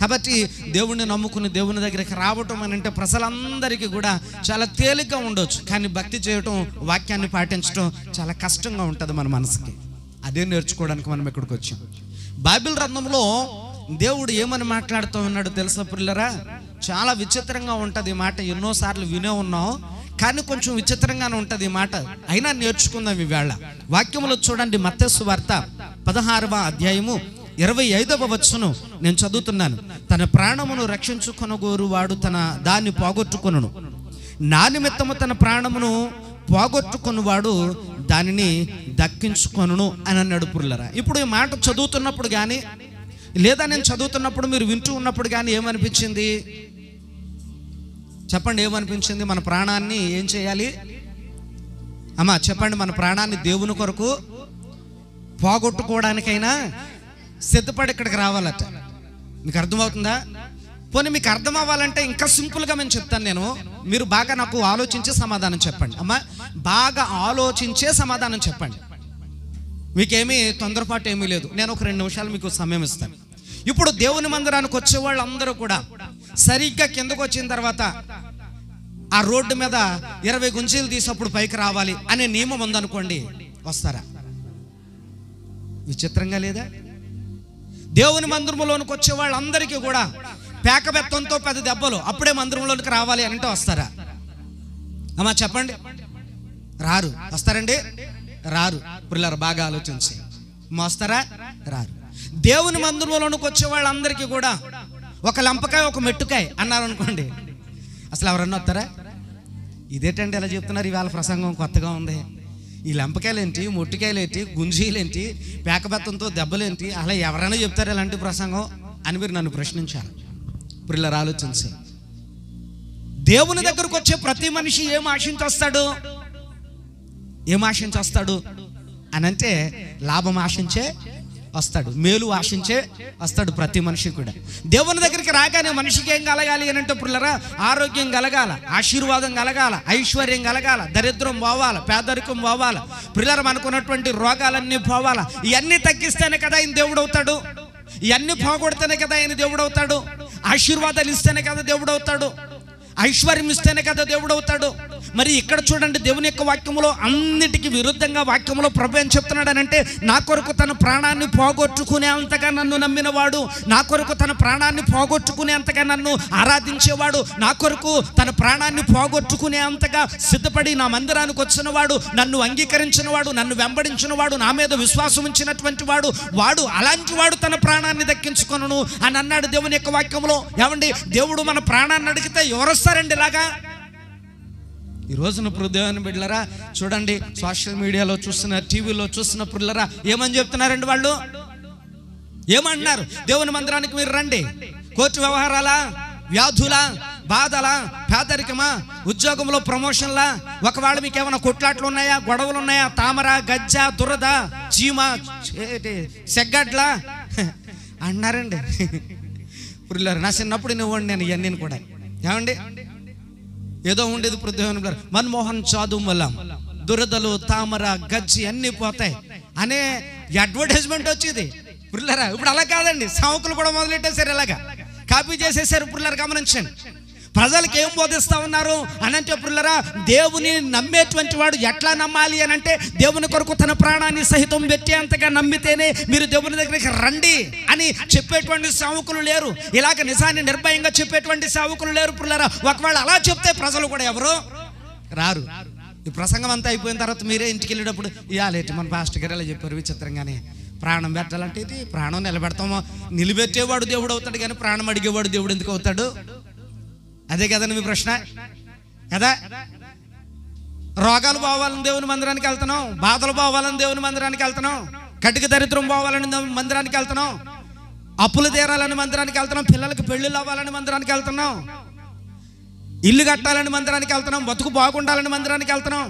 కాబట్టి దేవుణ్ణి నమ్ముకుని దేవుని దగ్గరికి రావటం అని అంటే ప్రజలందరికీ కూడా చాలా తేలిగ్గా ఉండొచ్చు, కానీ భక్తి చేయటం, వాక్యాన్ని పాటించడం చాలా కష్టంగా ఉంటుంది మన మనసుకి. అదే నేర్చుకోవడానికి మనం ఇక్కడికి వచ్చాం. బైబిల్ గ్రంథంలో దేవుడు ఏమని మాట్లాడుతూ ఉన్నాడు తెలుసా ప్రియులారా? చాలా విచిత్రంగా ఉంటుంది ఈ మాట. ఎన్నోసార్లు వినే ఉన్నాం, కానీ కొంచెం విచిత్రంగానే ఉంటుంది ఈ మాట. అయినా నేర్చుకుందాం ఈవేళ. వాక్యములో చూడండి, మత్తయి సువార్త 16వ అధ్యాయము 25వ వచనం నేను చదువుతున్నాను. తన ప్రాణమును రక్షించుకొనగోరు వాడు దాన్ని పోగొట్టుకొనును, నా నిమిత్తము తన ప్రాణమును పోగొట్టుకున్నవాడు దానిని దక్కించుకొనును అని అన్నాడు పురులరా. ఇప్పుడు ఈ మాట చదువుతున్నప్పుడు కానీ, లేదా నేను చదువుతున్నప్పుడు మీరు వింటూ ఉన్నప్పుడు కానీ ఏమనిపించింది చెప్పండి? ఏమనిపించింది? మన ప్రాణాన్ని ఏం చేయాలి అమ్మా చెప్పండి? మన ప్రాణాన్ని దేవుని కొరకు పోగొట్టుకోవడానికైనా సిద్ధపడి ఇక్కడికి రావాలట. మీకు అర్థమవుతుందా? పోనీ మీకు అర్థం అవ్వాలంటే ఇంకా సింపుల్గా నేను చెప్తాను. మీరు బాగా నాకు ఆలోచించే సమాధానం చెప్పండి అమ్మా. బాగా ఆలోచించే సమాధానం చెప్పండి. మీకేమీ తొందరపాటు ఏమీ లేదు. నేను ఒక 2 నిమిషాలు మీకు సమయం ఇస్తాను. ఇప్పుడు దేవుని మందిరానికి వచ్చే వాళ్ళందరూ కూడా సరిగ్గా కిందకు వచ్చిన తర్వాత ఆ రోడ్డు మీద 20 గుంజీలు తీసి అప్పుడు పైకి రావాలి అనే నియమం ఉందనుకోండి, వస్తారా? విచిత్రంగా లేదా? దేవుని మందిరంలోనికి వచ్చే వాళ్ళందరికీ కూడా పేకబెత్తంతో 10 దెబ్బలు అప్పుడే మందిరంలోనికి రావాలి అని అంటే వస్తారా అమ్మా? చెప్పండి. రారు. వస్తారండి? రారు. పిల్లలు బాగా ఆలోచించి వస్తారా? రారు. దేవుని మందిరంలోనికి వచ్చే వాళ్ళందరికీ కూడా ఒక లంపకాయ ఒక మెట్టుకాయ అన్నారు అనుకోండి, అసలు ఎవరన్నా వస్తారా? ఇదేంటండి ఎలా చెప్తున్నారు, ఇవాళ ప్రసంగం కొత్తగా ఉంది. ఈ లంపకాయలేంటి, మొట్టికాయలేంటి, గుంజీలేంటి, పేకబెత్తంతో దెబ్బలేంటి, అలా ఎవరైనా చెప్తారు ఇలాంటి ప్రసంగం అని మీరు నన్ను ప్రశ్నించారు. పిల్లలు ఆలోచించి, దేవుని దగ్గరకు వచ్చే ప్రతి మనిషి ఏం ఆశించి వస్తాడు? ఏం ఆశించి వస్తాడు అని అంటే లాభం ఆశించే వస్తాడు, మేలు ఆశించే వస్తాడు ప్రతి మనిషి కూడా. దేవుని దగ్గరికి రాగానే మనిషికి ఏం కలగాలి అని అంటే పిల్లరా, ఆరోగ్యం కలగాల, ఆశీర్వాదం కలగాల, ఐశ్వర్యం కలగాల, దరిద్రం పోవాల, పేదరికం పోవాల, పిల్లలు మనకున్నటువంటి రోగాలన్నీ పోవాల. ఇవన్నీ తగ్గిస్తేనే కదా ఆయన దేవుడు అవుతాడు. ఇవన్నీ పోగొడితేనే కదా ఆయన దేవుడు అవుతాడు. ఆశీర్వాదాలు ఇస్తేనే కదా దేవుడు అవుతాడు. ఐశ్వర్యం ఇస్తేనే కదా దేవుడు అవుతాడు. మరి ఇక్కడ చూడండి, దేవుని యొక్క వాక్యములో అన్నిటికీ విరుద్ధంగా వాక్యములో ప్రభు ఏం చెప్తున్నాడనంటే, నా కొరకు తన ప్రాణాన్ని పోగొట్టుకునే అంతగా నన్ను నమ్మినవాడు, నా కొరకు తన ప్రాణాన్ని పోగొట్టుకునే అంతగా నన్ను ఆరాధించేవాడు, నా కొరకు తన ప్రాణాన్ని పోగొట్టుకునే అంతగా సిద్ధపడి నా మందిరానికి వచ్చినవాడు, నన్ను అంగీకరించినవాడు, నన్ను వెంబడించినవాడు, నా మీద విశ్వాసం ఉంచినటువంటి వాడు అలాంటి వాడు తన ప్రాణాన్ని దక్కించుకొనును అని అన్నాడు దేవుని యొక్క వాక్యంలో. ఏమండి, దేవుడు మన ప్రాణాన్ని అడిగితే ఎవరు వస్తారండి ఇలాగా? ఈ రోజున దేవుని బిడ్డలారా చూడండి, సోషల్ మీడియాలో చూస్తున్న, టీవీలో చూస్తున్న పిల్లరా ఏమని చెప్తున్నారండి వాళ్ళు? ఏమంటున్నారు? దేవుని మందిరానికి మీరు రండి, కోర్టు వ్యవహారాలా, వ్యాధులా, బాధలా, పేదరికమా, ఉద్యోగంలో ప్రమోషన్లా, ఒకవేళ మీకు ఏమైనా కొట్లాట్లు ఉన్నాయా, గొడవలు ఉన్నాయా, తామర, గజ్జ, దురద, చీమ, సెగ్గడ్లా అన్నారండి. పిల్లలు నా చిన్నప్పుడు నువ్వండి నేను ఇవన్నీ కూడా ఏమండి ఏదో ఉండేది. దేవుని మన్మోహన్ చాదు వల్ల దురదలు, తామర, గజ్జి అన్నీ పోతాయి అనే అడ్వర్టైజ్మెంట్ వచ్చేది. పిల్లరా ఇప్పుడు అలా కాదండి, సావుకులు కూడా మొదలెట్టేశారు, ఇలాగా కాపీ చేసేసారు. పిల్లలు గమనించండి, ప్రజలకు ఏం బోధిస్తూ ఉన్నారు అని అంటే పిల్లరా, దేవుని నమ్మేటువంటి వాడు ఎట్లా నమ్మాలి అని అంటే, దేవుని కొరకు తన ప్రాణాన్ని సహితం పెట్టేంతగా నమ్మితేనే మీరు దేవుని దగ్గరికి రండి అని చెప్పేటువంటి సేవకులు లేరు. ఇలాగ నిజాన్ని నిర్భయంగా చెప్పేటువంటి సేవకులు లేరు. పిల్లరా ఒకవేళ అలా చెప్తే ప్రజలు కూడా ఎవరు రారు. ఈ ప్రసంగం అంతా అయిపోయిన తర్వాత మీరే ఇంటికి వెళ్ళేటప్పుడు, ఇవాళ మన పాస్టర్ గారు ఎలా చెప్పారు విచిత్రంగానే, ప్రాణం పెట్టాలంటే ఇది ప్రాణం నిలబెడతామో, నిలబెట్టేవాడు దేవుడు అవుతాడు కానీ ప్రాణం అడిగేవాడు దేవుడు ఎందుకు అవుతాడు? అదే కదండి మీ ప్రశ్న కదా. రోగాలు పోవాలని దేవుని మందిరానికి వెళ్తున్నాం, బాధలు పోవాలని దేవుని మందిరానికి వెళ్తున్నాం, కటిక దరిద్రం పోవాలని మందిరానికి వెళ్తున్నాం, అప్పులు తీరాలని మందిరానికి వెళ్తున్నాం, పిల్లలకి పెళ్ళిళ్ళు అవ్వాలని మందిరానికి వెళ్తున్నాం, ఇల్లు కట్టాలని మందిరానికి వెళ్తున్నాం, బతుకు బాగుండాలని మందిరానికి వెళ్తున్నాం.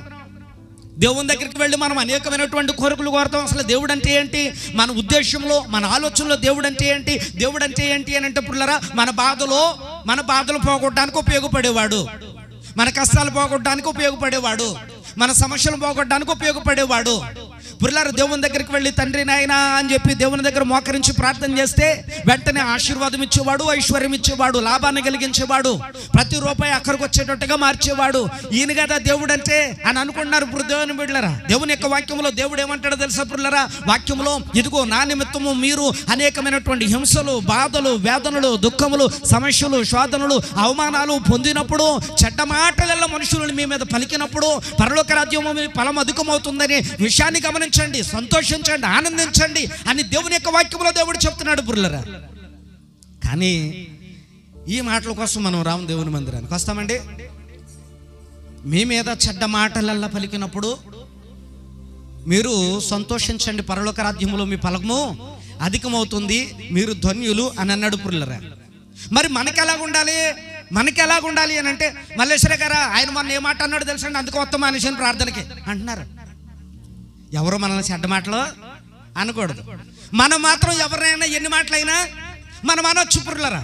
దేవుని దగ్గరికి వెళ్ళి మనం అనేకమైనటువంటి కోరికలు కోరుతాం. అసలు దేవుడు అంటే ఏంటి? మన ఉద్దేశంలో, మన ఆలోచనలో దేవుడు అంటే ఏంటి? దేవుడు అంటే ఏంటి అని అంటే పుల్లరా, మన బాధలు పోగొట్టడానికి ఉపయోగపడేవాడు, మన కష్టాలు పోగొట్టడానికి ఉపయోగపడేవాడు, మన సమస్యలు పోగొట్టడానికి ఉపయోగపడేవాడు, పిల్లలు దేవుని దగ్గరికి వెళ్ళి తండ్రి నాయనా అని చెప్పి దేవుని దగ్గర మోకరించి ప్రార్థన చేస్తే వెంటనే ఆశీర్వాదం ఇచ్చేవాడు, ఐశ్వర్యం ఇచ్చేవాడు, లాభాన్ని కలిగించేవాడు, ప్రతి రూపాయి అక్కడికి వచ్చేటట్టుగా మార్చేవాడు. ఈయన కదా దేవుడు అంటే అని అనుకుంటున్నారు ఇప్పుడు దేవుని బిడ్డలారా. దేవుని యొక్క వాక్యంలో దేవుడు ఏమంటాడో తెలుసా పిల్లరా? వాక్యంలో ఇదిగో నా నిమిత్తము మీరు అనేకమైనటువంటి హింసలు, బాధలు, వేదనలు, దుఃఖములు, సమస్యలు, శోధనలు, అవమానాలు పొందినప్పుడు, చెడ్డ మాటలలో మనుషులను మీ మీద పలికినప్పుడు పరలోక రాజ్యము మీ ఫలం అధికమవుతుందని విషయాన్ని గమనించండి, సంతోషించండి, ఆనందించండి అని దేవుని యొక్క వాక్యంలో దేవుడు చెప్తున్నాడు బుర్లరా. కానీ ఈ మాటల కోసం మనం రాము దేవుని మందిరానికి వస్తామండి. మీ మీద చెడ్డ మాటలల్లా పలికినప్పుడు మీరు సంతోషించండి, పరలోక రాజ్యములో మీ ఫలము అధికమవుతుంది, మీరు ధన్యులు అని అన్నాడు పుర్లరా. మరి మనకి ఎలాగుండాలి అని అంటే, మల్లేశ్వర గారా ఆయన మన ఏ మాట అన్నాడు తెలుసండి, అందుకు మొత్తం మనిషిని ప్రార్థనకి అంటున్నారు. ఎవరు మనల్ని చెడ్డ మాటలు అనకూడదు. మనం మాత్రం ఎవరినైనా ఎన్ని మాటలైనా మనం అనొచ్చు పుర్లరా.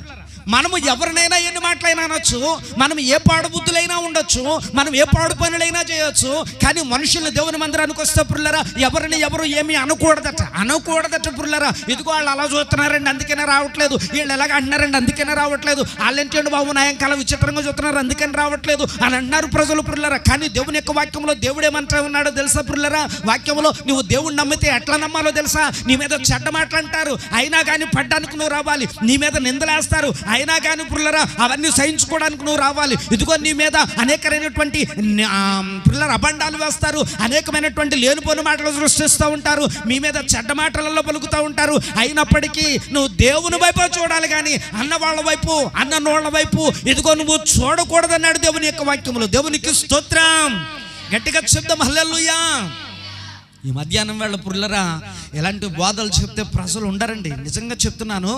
మనము ఎవరినైనా ఎన్ని మాటలైనా అనొచ్చు, మనం ఏ పాడు బుద్ధులైనా ఉండొచ్చు, మనం ఏ పాడు పనులైనా చేయొచ్చు. కానీ మనుషుల్ని దేవుని మందిరానికి వస్తే పుర్లరా ఎవరిని ఎవరు ఏమీ అనకూడదట పుర్లరా. ఇదిగో వాళ్ళు అలా చూస్తున్నారండి అందుకనే రావట్లేదు, వీళ్ళు ఎలాగ అంటున్నారండి అందుకనే రావట్లేదు, వాళ్ళేంటండి బాబు నాయంకాల విచిత్రంగా చూస్తున్నారు అందుకని రావట్లేదు అని అన్నారు ప్రజలు పుర్లరా. కానీ దేవుని యొక్క వాక్యంలో దేవుడు ఏమంటా ఉన్నాడో తెలుసా పుర్లరా? వాక్యంలో నువ్వు దేవుడిని నమ్మితే ఎట్లా నమ్మాలో తెలుసా? నీ మీద చెడ్డ మాటలు అంటారు, అయినా కానీ పడ్డానికి నువ్వు రావాలి. నీ మీద నిందలేస్తారు, అయినా కానీ పుర్లరా అవన్నీ సహించుకోవడానికి నువ్వు రావాలి. ఇదిగో నీ మీద అనేకమైనటువంటి పుర్లరా అబండాలు వేస్తారు, అనేకమైనటువంటి లేనిపోని మాటలు సృష్టిస్తూ ఉంటారు, మీ మీద చెడ్డ మాటలలో పలుకుతూ ఉంటారు. అయినప్పటికీ నువ్వు దేవుని వైపు చూడాలి కానీ అన్నవాళ్ళ వైపు, అన్నోళ్ళ వైపు ఇదిగో నువ్వు చూడకూడదన్నాడు దేవుని యొక్క వాక్యములో. దేవునికి స్తోత్రం, గట్టిగా చెప్దాం హల్లెలూయా. ఈ మధ్యాహ్నం వేళ పుర్లరా ఎలాంటి బోధలు చెప్తే ప్రజలు ఉండరండి. నిజంగా చెప్తున్నాను,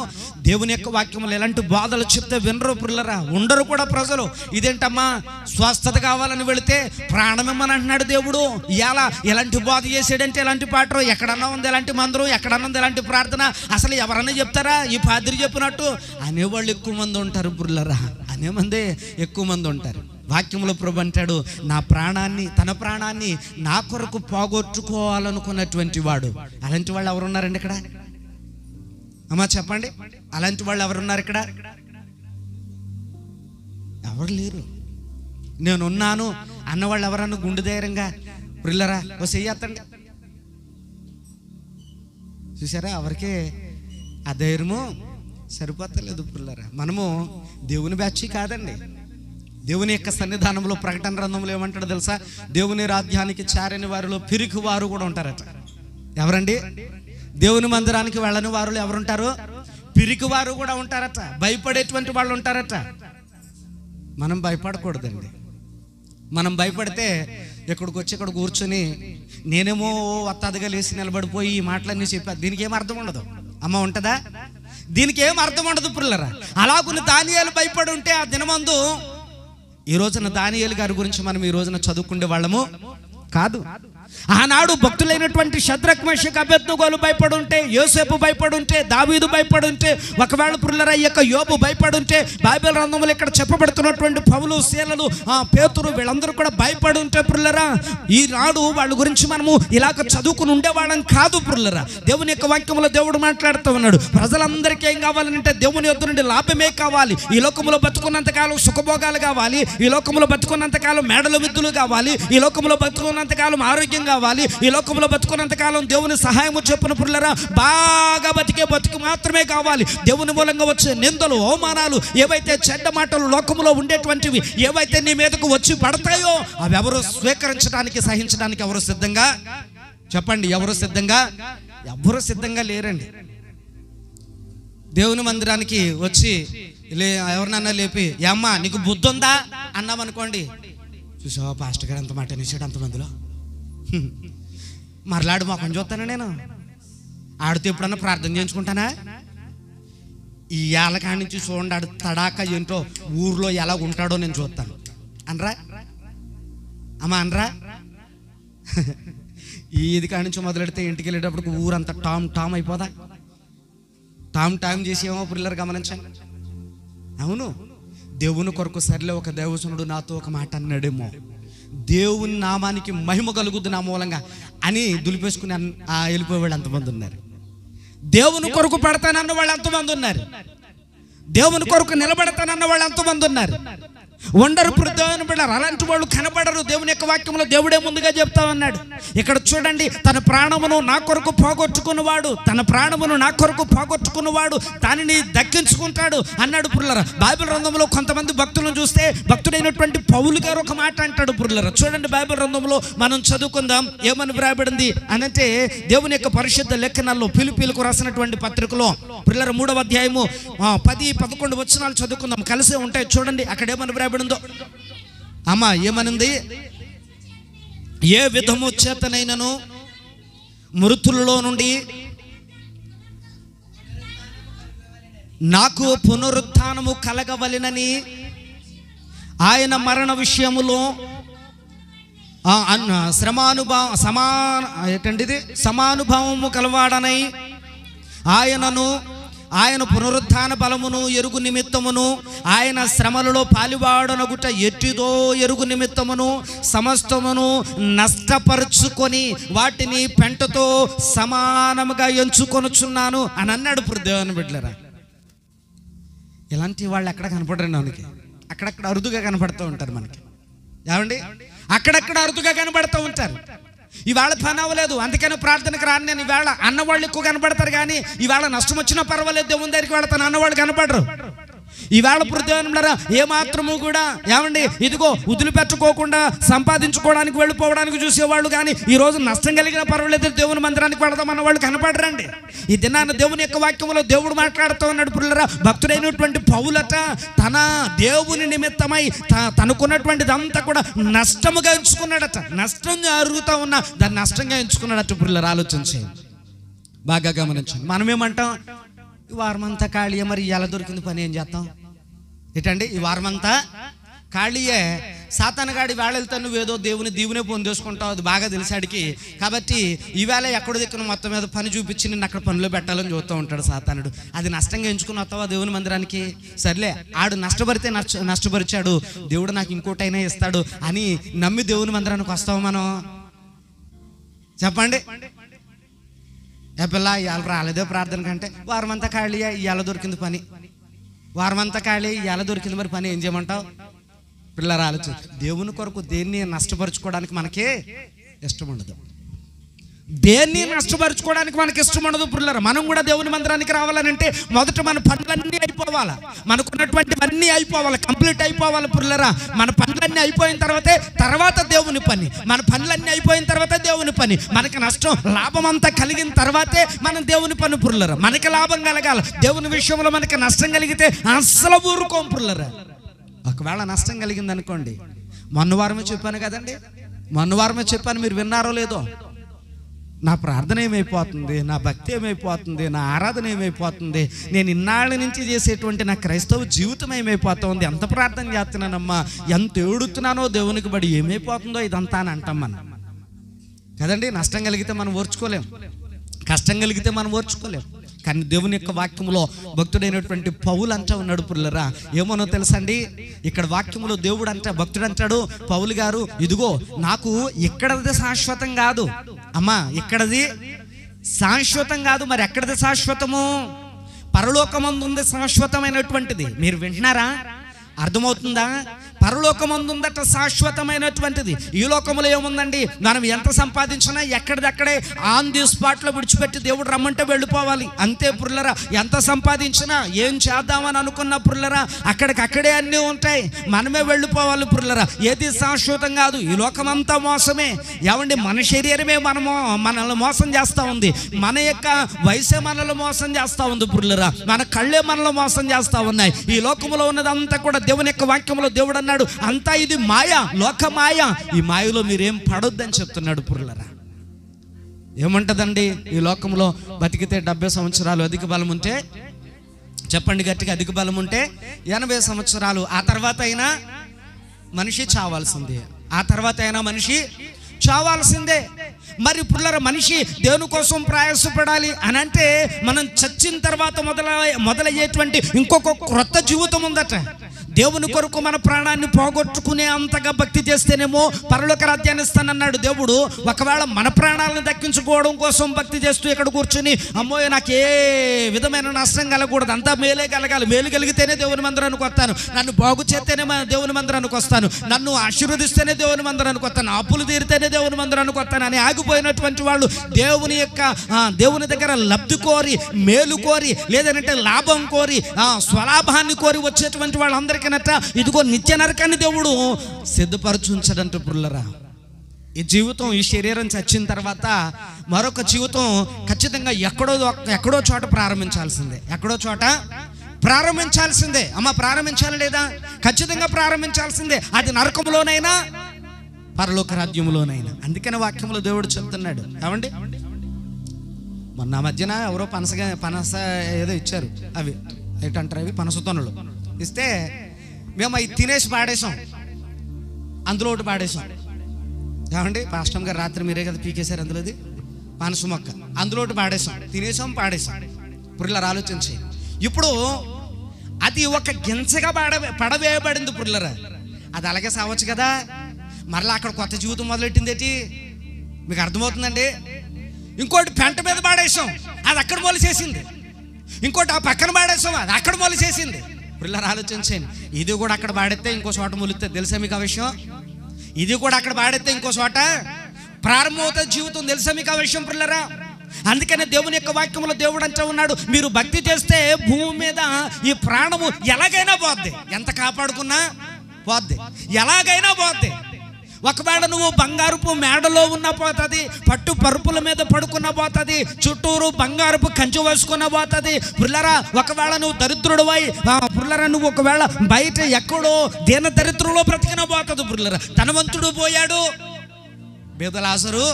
దేవుని యొక్క వాక్యములు ఎలాంటి బోధలు చెప్తే వినరు పుర్లరా, ఉండరు కూడా ప్రజలు. ఇదేంటమ్మా స్వస్థత కావాలని వెళితే ప్రాణమిమ్మని అంటున్నాడు దేవుడు. ఇలా ఎలాంటి బోధ చేసాడంటే ఎలాంటి పాటరు, ఎక్కడన్నా ఉంది ఎలాంటి మందిరం, ఎక్కడన్నా ఉంది ఎలాంటి ప్రార్థన, అసలు ఎవరన్నా చెప్తారా ఈ పాదిరి చెప్పినట్టు అనేవాళ్ళు ఎక్కువ మంది ఉంటారు పుర్లరా, అనేమందే ఎక్కువ మంది ఉంటారు. వాక్యంలో ప్రభు అంటాడు, నా ప్రాణాన్ని, తన ప్రాణాన్ని నా కొరకు పోగొట్టుకోవాలనుకున్నటువంటి వాడు. అలాంటి వాళ్ళు ఎవరున్నారండి ఇక్కడ? అమ్మా చెప్పండి, అలాంటి వాళ్ళు ఎవరున్నారు ఇక్కడ? ఎవరు లేరు. నేనున్నాను అన్నవాళ్ళు ఎవరన్నా గుండె ధైర్యంగా పిల్లరా ఓ చెయ్యత్తండి. చూసారా, ఎవరికే ఆ ధైర్యము సరిపోతలేదు పిల్లరా. మనము దేవుని బ్యాచి కాదండి. దేవుని యొక్క సన్నిధానంలో ప్రకటన గ్రంథంలో ఏమంటాడో తెలుసా? దేవుని రాజ్యానికి చేరని వారిలో పిరికి వారు కూడా ఉంటారట. ఎవరండి? దేవుని మందిరానికి వెళ్ళని వారు ఎవరుంటారు? పిరికి వారు కూడా ఉంటారట, భయపడేటువంటి వాళ్ళు ఉంటారట. మనం భయపడకూడదండి. మనం భయపడితే ఇక్కడికి వచ్చి ఇక్కడ కూర్చొని నేనేమో వత్తాదిగా లేచి నిలబడిపోయి ఈ మాటలన్నీ చెప్పా, దీనికి ఏం అర్థం ఉండదు. అమ్మ ఉంటుందా? దీనికి ఏం అర్థం ఉండదు పిల్లరా. అలాగుని దానియేలు భయపడి ఉంటే ఆ దినమందు ఈ రోజున దానియేలు గారి గురించి మనం ఈ రోజున చదువుకునే వాళ్ళము కాదు. ఆనాడు భక్తులైనటువంటి షద్రక్ మేషక్ అబేద్నెగోలు భయపడి ఉంటే, యోసేపు భయపడి ఉంటే, దావీదు భయపడి ఉంటే, ఒకవేళ పుర్లరా ఈ యొక్క యోబు భయపడి ఉంటే, బైబిల్ గ్రంథంలో ఇక్కడ చెప్పబడుతున్నటువంటి పౌలు, శీలలు, పేతురు వీళ్ళందరూ కూడా భయపడి ఉంటే పుర్లరా ఈనాడు వాళ్ళ గురించి మనము ఇలాగ చదువుకుని ఉండేవాళ్ళం కాదు పుర్లరా. దేవుని యొక్క వాక్యంలో దేవుడు మాట్లాడుతూ ఉన్నాడు, ప్రజలందరికీ ఏం కావాలంటే దేవుని యొద్ద నుండి లాభమే కావాలి. ఈ లోకంలో బతుకున్నంతకాలం సుఖభోగాలు కావాలి, ఈ లోకంలో బతుకున్నంతకాలం మేడలు విద్దులు కావాలి, ఈ లోకంలో బతుకున్నంతకాలం ఆరోగ్యం కావాలి, ఈ లోకంలో బతుకున్నంతకాలం దేవుని సహాయము చొప్పున పుర్లరా బాగా బతుకు మాత్రమే కావాలి. దేవుని మూలంగా వచ్చే నిందలు, అవమానాలు, ఏవైతే చెడ్డ మాటలు లోకంలో ఉండేటువంటివి ఏవైతే నీ మీదకు వచ్చి పడతాయో అవి ఎవరు స్వీకరించడానికి, సహించడానికి ఎవరు సిద్ధంగా? చెప్పండి, ఎవరు సిద్ధంగా? ఎవరు సిద్ధంగా లేరండి. దేవుని మందిరానికి వచ్చి ఎవరినన్నా లేపి ఏమ్మా నీకు బుద్ధి ఉందా అన్నామనుకోండి, చూసావా పాస్టర్ గారు అంత మాట అనేసాడు అంతమందిలో, మరలాడు మొఖం చూస్తాను నేను, ఆడితే ఎప్పుడన్నా ప్రార్థన చేయించుకుంటానా? ఈ ఏళ్ళకాడి నుంచి చూడండి ఆడు తడాక ఏంటో ఊర్లో ఎలా ఉంటాడో నేను చూస్తాను అనరా అమ్మా, అనరా? ఈ ఇది కాడి నుంచి మొదలెడితే ఇంటికి వెళ్ళేటప్పుడు ఊరంతా టామ్ అయిపోదా? టామ్ చేసి ఏమో పిల్లలు గమనించండి. అవును, దేవుని కొరకు సరిలే ఒక దేవజనుడు నాతో ఒక మాట అన్నాడేమో, దేవుని నామానికి మహిమ కలుగుద్ది నా మూలంగా అని దులిపేసుకుని వెళ్ళిపోయే వాళ్ళు ఎంతమంది ఉన్నారు? దేవుని కొరకు పడతానన్న వాళ్ళు ఎంతమంది ఉన్నారు? దేవుని కొరకు నిలబడతానన్న వాళ్ళు ఎంతమంది ఉన్నారు? ఉండరు దేవుని బిడ్డలు. అలాంటి వాళ్ళు కనబడరు. దేవుని యొక్క వాక్యంలో దేవుడే ముందుగా చెప్తా ఉన్నాడు. ఇక్కడ చూడండి, తన ప్రాణమును నా కొరకు పోగొట్టుకున్నవాడు, తన ప్రాణమును నా కొరకు పోగొట్టుకున్నవాడు దానిని దక్కించుకుంటాడు అన్నాడు పురులరా. బైబిల్ గ్రంథంలో కొంతమంది భక్తులను చూస్తే భక్తుడైనటువంటి పౌలు గారు ఒక మాట అంటాడు పురులరా. చూడండి, బైబిల్ గ్రంథంలో మనం చదువుకుందాం. ఏమని వ్రాయబడింది అనంటే, దేవుని యొక్క పరిశుద్ధ లేఖనాల్లో ఫిలిప్పీలకు రాసినటువంటి పత్రికలో పురులరా 3వ అధ్యాయము 10-11 వచనాలు చదువుకుందాం. కలిసే ఉంటాయి. చూడండి అక్కడ ఏమని వ్రాయబడిందో. అమ్మా ఏమనింది? ఏ విధము చేతనైనను మృతులలో నుండి నాకు పునరుత్థానము కలగవలెనని ఆయన మరణ విషయములో సమానుభావము కలవాడనై ఆయన పునరుత్థాన బలమును ఎరుగు నిమిత్తమును ఆయన శ్రమలలో పాలివాడనగుట ఎట్టిదో ఎరుగు నిమిత్తమును సమస్తమును నష్టపరుచుకొని వాటిని పెంటతో సమానముగా ఎంచుకొనుచున్నాను అని అన్నాడు దేవుని బిడ్డలారా. ఇలాంటి వాళ్ళు ఎక్కడ కనపడరండి. మనకి అక్కడక్కడ అరుదుగా కనపడుతూ ఉంటారు. మనకి ఏమండి, అక్కడక్కడ అరుదుగా కనబడుతూ ఉంటారు. ఇవాళ పని అవ్వలేదు అందుకని ప్రార్థనకు రాను నేను ఇవాళ అన్నవాళ్ళు ఎక్కువ కనపడతారు. కానీ ఇవాళ నష్టం వచ్చినా పర్వాలేదు, దేవుని దగ్గరికి వెళతాను అన్నవాళ్ళు కనపడరు. ఈవేళ ప్రతిదినములరా ఏమాత్రము కూడా ఏమండి ఇదిగో వదిలిపెట్టుకోకుండా సంపాదించుకోవడానికి వెళ్ళిపోవడానికి చూసేవాళ్ళు కానీ ఈ రోజు నష్టం కలిగిన పర్వాలేదు దేవుని మందిరానికి వెళదామన్న వాళ్ళు కనపడరండి. ఈ దినాన దేవుని యొక్క వాక్యంలో దేవుడు మాట్లాడుతూ ఉన్నాడు. పుల్లరా భక్తుడైనటువంటి పౌలట తన దేవుని నిమిత్తమై తనకున్నటువంటిదంతా కూడా నష్టముగా ఎంచుకున్నాడట. నష్టంగా అరుగుతూ ఉన్నా దాన్ని నష్టంగా ఎంచుకున్నాడట. పుల్లరా ఆలోచించి బాగా గమనించండి. మనమేమంటాం, ఈ వారమంతా ఖాళీయే, మరి ఎలా దొరికింది పని ఏం చేస్తాం ఏంటండి? ఈ వారమంతా ఖాళీయే, సాతానుగాడి వేళ వెళ్తా నువ్వేదో దేవుని దీవునే పొందేసుకుంటావు, అది బాగా తెలిసాడికి. కాబట్టి ఈవేళ ఎక్కడ దిక్కున మొత్తం మీద పని చూపించి నిన్ను అక్కడ పనిలో పెట్టాలని చూస్తూ ఉంటాడు సాతానుడు. అది నష్టంగా ఎంచుకుని వస్తావా దేవుని మందిరానికి? సర్లే ఆడు నష్టపడితే నష్టపరిచాడు, దేవుడు నాకు ఇంకోటైనా ఇస్తాడు అని నమ్మి దేవుని మందిరానికి వస్తావా మనం? చెప్పండి. ఏ పిల్ల ఇవాళ రాలేదో ప్రార్థన కంటే వారమంతా ఖాళీ, ఇవాళ దొరికింది పని, వారమంతా ఖాళీ, ఇవాళ దొరికింది మరి పని ఏం చేయమంటావు? పిల్లలు ఆలోచన. దేవుని కొరకు దేన్ని నష్టపరుచుకోవడానికి మనకే ఇష్టం ఉండదు. దేన్ని నష్టపరుచుకోవడానికి మనకి ఇష్టం ఉండదు. పిల్లలు మనం కూడా దేవుని మందిరానికి రావాలనంటే మొదట మన పనులన్నీ అయిపోవాలా, మనకున్నటువంటివన్నీ అయిపోవాలి, కంప్లీట్ అయిపోవాలి. పిల్లరా మన పనులన్నీ అయిపోయిన తర్వాత దేవుని పని, మన పనులన్నీ అయిపోయిన తర్వాత దేవుని పని, మనకి నష్టం లాభం అంతా కలిగిన తర్వాతే మనం దేవుని పని. పుల్లరా మనకి లాభం కలగాల, దేవుని విషయంలో మనకి నష్టం కలిగితే అస్సలు ఊరుకోం. పుల్లరా ఒకవేళ నష్టం కలిగింది అనుకోండి, మొన్న వారమే చెప్పాను కదండి, మొన్న వారమే చెప్పాను, మీరు విన్నారో లేదో, నా ప్రార్థన ఏమైపోతుంది, నా భక్తి ఏమైపోతుంది, నా ఆరాధన ఏమైపోతుంది, నేను ఇన్నాళ్ళ నుంచి చేసేటువంటి నా క్రైస్తవ జీవితం ఏమైపోతుంది, ఎంత ప్రార్థన చేస్తున్నానమ్మా, ఎంత ఏడుతున్నానో దేవునికి బడి ఏమైపోతుందో ఇదంతా అని అంటాం మనం కదండి. నష్టం కలిగితే మనం ఓర్చుకోలేం, కష్టం కలిగితే మనం ఓర్చుకోలేం. కానీ దేవుని యొక్క వాక్యంలో భక్తుడైనటువంటి పౌలు అంటూ ఉన్నాడు. పుల్లరా ఏమోనో తెలుసండి, ఇక్కడ వాక్యంలో దేవుడు అంటే భక్తుడు అంటాడు, పౌలు గారు ఇదిగో నాకు ఇక్కడది శాశ్వతం కాదు అమ్మా, ఇక్కడది శాశ్వతం కాదు, మరి ఎక్కడది శాశ్వతము? పరలోకమందు ఉంది శాశ్వతమైనటువంటిది. మీరు వింటున్నారా? అర్థమవుతుందా? పరలోకమందుందట శాశ్వతమైనటువంటిది. ఈ లోకంలో ఏముందండి, మనం ఎంత సంపాదించినా ఎక్కడిదక్కడే ఆన్ ది స్పాట్లో విడిచిపెట్టి దేవుడు రమ్మంటే వెళ్ళిపోవాలి అంతే. పుల్లరా ఎంత సంపాదించినా ఏం చేద్దామని అనుకున్న పుల్లరా అక్కడికక్కడే అన్నీ ఉంటాయి, మనమే వెళ్ళిపోవాలి. పుల్లరా ఏది శాశ్వతం కాదు, ఈ లోకమంతా మోసమే. ఏమండి మన శరీరమే మనల్ని మోసం చేస్తూ ఉంది, మన యొక్క వయసే మనల్ని మోసం చేస్తూ ఉంది. పుల్లరా మన కళ్ళే మనల్ని మోసం చేస్తూ ఉన్నాయి. ఈ లోకంలో ఉన్నదంతా కూడా దేవుని యొక్క వాక్యంలో దేవుడు అన్నాడు అంతా ఇది మాయ, లోక మాయ, ఈ మాయలో మీరేం పడొద్దని చెప్తున్నాడు. పుర్లరా ఏమంటదండి, ఈ లోకంలో బతికితే 70 సంవత్సరాలు అధిక బలం ఉంటే, చెప్పండి గట్టిగా, అధిక బలం ఉంటే 80 సంవత్సరాలు, ఆ తర్వాత అయినా మనిషి చావాల్సిందే, ఆ తర్వాత అయినా మనిషి చావాల్సిందే. మరి పుల్లర మనిషి దేవుని కోసం ప్రయాసపడాలి అని అంటే మనం చచ్చిన తర్వాత మొదలయ్యేటువంటి ఇంకొక క్రొత్త జీవితం ఉందట. దేవుని కొరకు మన ప్రాణాన్ని పోగొట్టుకునే అంతగా భక్తి చేస్తేనేమో పరలోక రాజ్యాన్ని ఇస్తానన్నాడు దేవుడు. ఒకవేళ మన ప్రాణాలను దక్కించుకోవడం కోసం భక్తి చేస్తూ ఇక్కడ కూర్చుని అమ్మో నాకు ఏ విధమైన నష్టం కలగకూడదు, అంతా మేలే కలగాలి, మేలు కలిగితేనే దేవుని మందిరానికి వస్తాను, నన్ను బాగు చేస్తేనే దేవుని మందిరానికి వస్తాను, నన్ను ఆశీర్వదిస్తేనే దేవుని మందిరానికి వస్తాను, అప్పులు తీరితేనే దేవుని మందిరానికి వస్తాను అని ఆగిపోయినటువంటి వాళ్ళు దేవుని దగ్గర లబ్ధి కోరి, మేలు కోరి, లేదంటే లాభం కోరి, స్వలాభాన్ని కోరి వచ్చేటువంటి వాళ్ళందరికీ ఇదిగో నిత్య నరకాన్ని దేవుడు సిద్ధపరచుంచడంట పుల్లరా. ఈ జీవితం, ఈ శరీరం చచ్చిన తర్వాత మరొక జీవితం ఖచ్చితంగా ఎక్కడో చోట ప్రారంభించాల్సిందే. ఎక్కడో చోట ప్రారంభించాల్సిందే. అమ్మ ప్రారంభించాలి లేదా? ఖచ్చితంగా ప్రారంభించాల్సిందే. అది నరకంలోనైనా పరలోక రాజ్యంలోనైనా. అందుకని వాక్యంలో దేవుడు చెప్తున్నాడు. ఏమండి, మొన్న మధ్యన ఎవరో పనస ఏదో ఇచ్చారు, అవి ఏంటంటారు, అవి పనసతోనలు ఇస్తే మేము అవి తినేసి పాడేసాం, అందులో ఒకటి పాడేసాం. ఏమండి, పాస్టమ్ గారు రాత్రి మీరే కదా పీకేశారు అందులోది పనస మొక్క, అందులో ఒకటి పాడేసాం, తినేసాం పాడేసాం. పుర్లర్ ఆలోచించి, ఇప్పుడు అది ఒక గింజగా పడవేయబడింది పుర్లరా, అది అలాగే సావచ్చు కదా. మరలా అక్కడ కొత్త జీవితం మొదలెట్టింది ఏంటి మీకు అర్థమవుతుందండి? ఇంకోటి పెంట మీద పాడేసాం, అది అక్కడ మొలిసేసింది. ఇంకోటి ఆ పక్కన పాడేసాం, అది అక్కడ మొలిసేసింది. పిల్లలు ఆలోచించండి, ఇది కూడా అక్కడ పాడితే ఇంకో చోట మొలుస్తుంది. తెలుసా మీకు ఆ విషయం? ఇది కూడా అక్కడ పాడితే ఇంకో చోట ప్రారంభమవుతుంది జీవితం. తెలుసా మీకు ఆ విషయం పిల్లరా? అందుకనే దేవుని యొక్క వాక్యంలో దేవుడు అంటూ ఉన్నాడు, మీరు భక్తి చేస్తే భూమి మీద ఈ ప్రాణము ఎలాగైనా పోద్ది, ఎంత కాపాడుకున్నా పోద్ది, ఎలాగైనా పోద్ది. ఒకవేళ నువ్వు బంగారుపు మేడలో ఉన్న పోతుంది, పట్టు పరుపుల మీద పడుకున్న పోతుంది, చుట్టూరు బంగారుపు కంచె వేసుకున్న పోతుంది. పుల్లరా ఒకవేళ నువ్వు దరిద్రుడువై పుల్లరా నువ్వు ఒకవేళ బయట ఎక్కడో దీన దరిద్రంలో బ్రతికిన పోతుంది. పుల్లరా ధనవంతుడు పోయాడు, బేదలాజరు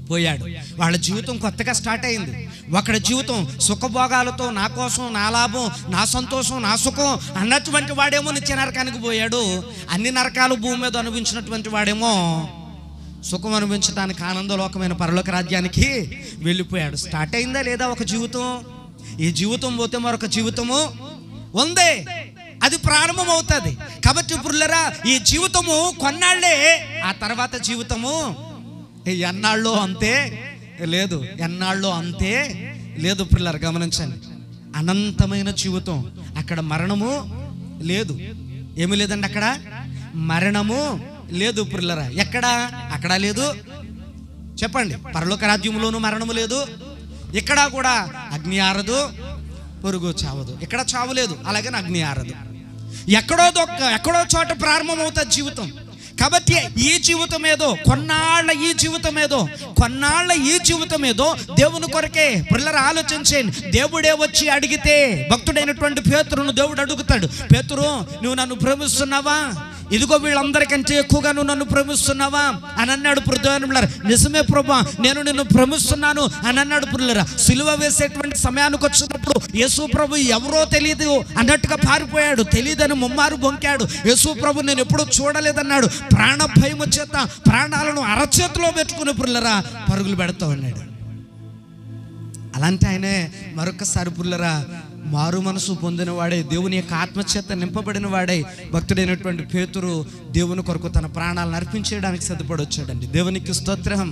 పోయాడు. వాళ్ళ జీవితం కొత్తగా స్టార్ట్ అయింది. ఒకడి జీవితం సుఖభోగాలతో, నా కోసం, నా లాభం, నా సంతోషం, నా సుఖం అన్నటువంటి వాడేమో నిత్య నరకానికి పోయాడు. అన్ని నరకాలు భూమి మీద అనుభవించినటువంటి వాడేమో సుఖం అనుభవించడానికి ఆనందలోకమైన పరలోక రాజ్యానికి వెళ్ళిపోయాడు. స్టార్ట్ అయిందా లేదా ఒక జీవితం? ఈ జీవితం పోతే మరొక జీవితము ఉంది, అది ప్రారంభం అవుతుంది. కాబట్టి పుల్లరా ఈ జీవితము కొన్నాళ్లే, ఆ తర్వాత జీవితము ఎన్నాళ్ళో అంతే లేదు, ఎన్నాళ్ళో అంతే లేదు. పిల్లలు గమనించండి, అనంతమైన జీవితం. అక్కడ మరణము లేదు, ఏమి లేదండి, అక్కడ మరణము లేదు. పిల్లరా ఎక్కడ? అక్కడ లేదు. చెప్పండి, పరలోక రాజ్యంలోనూ మరణము లేదు, ఇక్కడ కూడా అగ్ని ఆరదు, పొరుగు చావదు. ఇక్కడ చావు లేదు, అలాగే అగ్ని ఆరదు. ఎక్కడో చోట ప్రారంభం అవుతుంది జీవితం. కాబట్టి ఈ జీవితం ఏదో కొన్నాళ్ళ ఈ జీవితం ఏదో దేవుని కొరకే. పిల్లలు ఆలోచించండి, దేవుడే వచ్చి అడిగితే, భక్తుడైనటువంటి పేతురును దేవుడు అడుగుతాడు, పేతురు నువ్వు నన్ను ప్రేమిస్తున్నావా? ఇదిగో వీళ్ళందరికంటే ఎక్కువగా నువ్వు నన్ను ప్రేమిస్తున్నావా అని అన్నాడు. పురుషులారా నిజమే ప్రభువా, నేను నిన్ను ప్రేమిస్తున్నాను అని అన్నాడు. పురుషులారా సిలువ వేసేటువంటి సమయానికి వచ్చినప్పుడు యేసు ప్రభు ఎవరో తెలియదు అన్నట్టుగా పారిపోయాడు, తెలియదని ముమ్మారు బొంకాడు. యేసు ప్రభు నేను ఎప్పుడూ చూడలేదన్నాడు. ప్రాణ భయము చేత ప్రాణాలను అరచేతిలో పెట్టుకుని పురుషులారా పరుగులు పెడతా ఉన్నాడు. అలాంటి ఆయనే మరొకసారి పురుషులారా మారు మనసు పొందిన వాడే, దేవుని యొక్క ఆత్మచేత నింపబడిన వాడే భక్తుడైనటువంటి పేతురు దేవుని కొరకు తన ప్రాణాలను అర్పించేయడానికి సిద్ధపడి వచ్చాడండి. దేవునికి స్తోత్రం.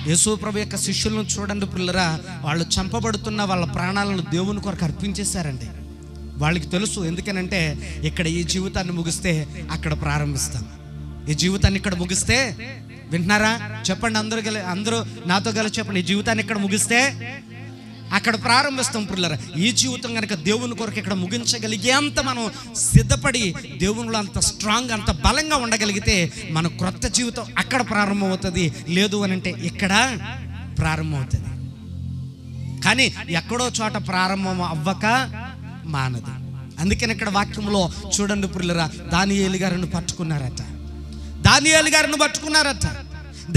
యేసు ప్రభు యొక్క శిష్యులను చూడండి పిల్లరా, వాళ్ళు చంపబడుతున్న వాళ్ళ ప్రాణాలను దేవుని కొరకు అర్పించేశారండి. వాళ్ళకి తెలుసు, ఎందుకనంటే ఇక్కడ ఈ జీవితాన్ని ముగిస్తే అక్కడ ప్రారంభిస్తాం. ఈ జీవితాన్ని ఇక్కడ ముగిస్తే, వింటున్నారా? చెప్పండి అందరూ నాతో కలిసి చెప్పండి, ఈ జీవితాన్ని ఇక్కడ ముగిస్తే అక్కడ ప్రారంభిస్తాం. పిల్లరా ఈ జీవితం కనుక దేవుని కొరకు ఇక్కడ ముగించగలిగే అంత మనం సిద్ధపడి దేవునిలో అంత స్ట్రాంగ్, అంత బలంగా ఉండగలిగితే మన క్రొత్త జీవితం అక్కడ ప్రారంభం అవుతుంది. లేదు అని అంటే ఇక్కడ ప్రారంభం అవుతుంది. కానీ ఎక్కడో చోట ప్రారంభం అవ్వక మానదు. అందుకని ఇక్కడ వాక్యంలో చూడండి పిల్లరా, దానియేలు గారిని పట్టుకున్నారట.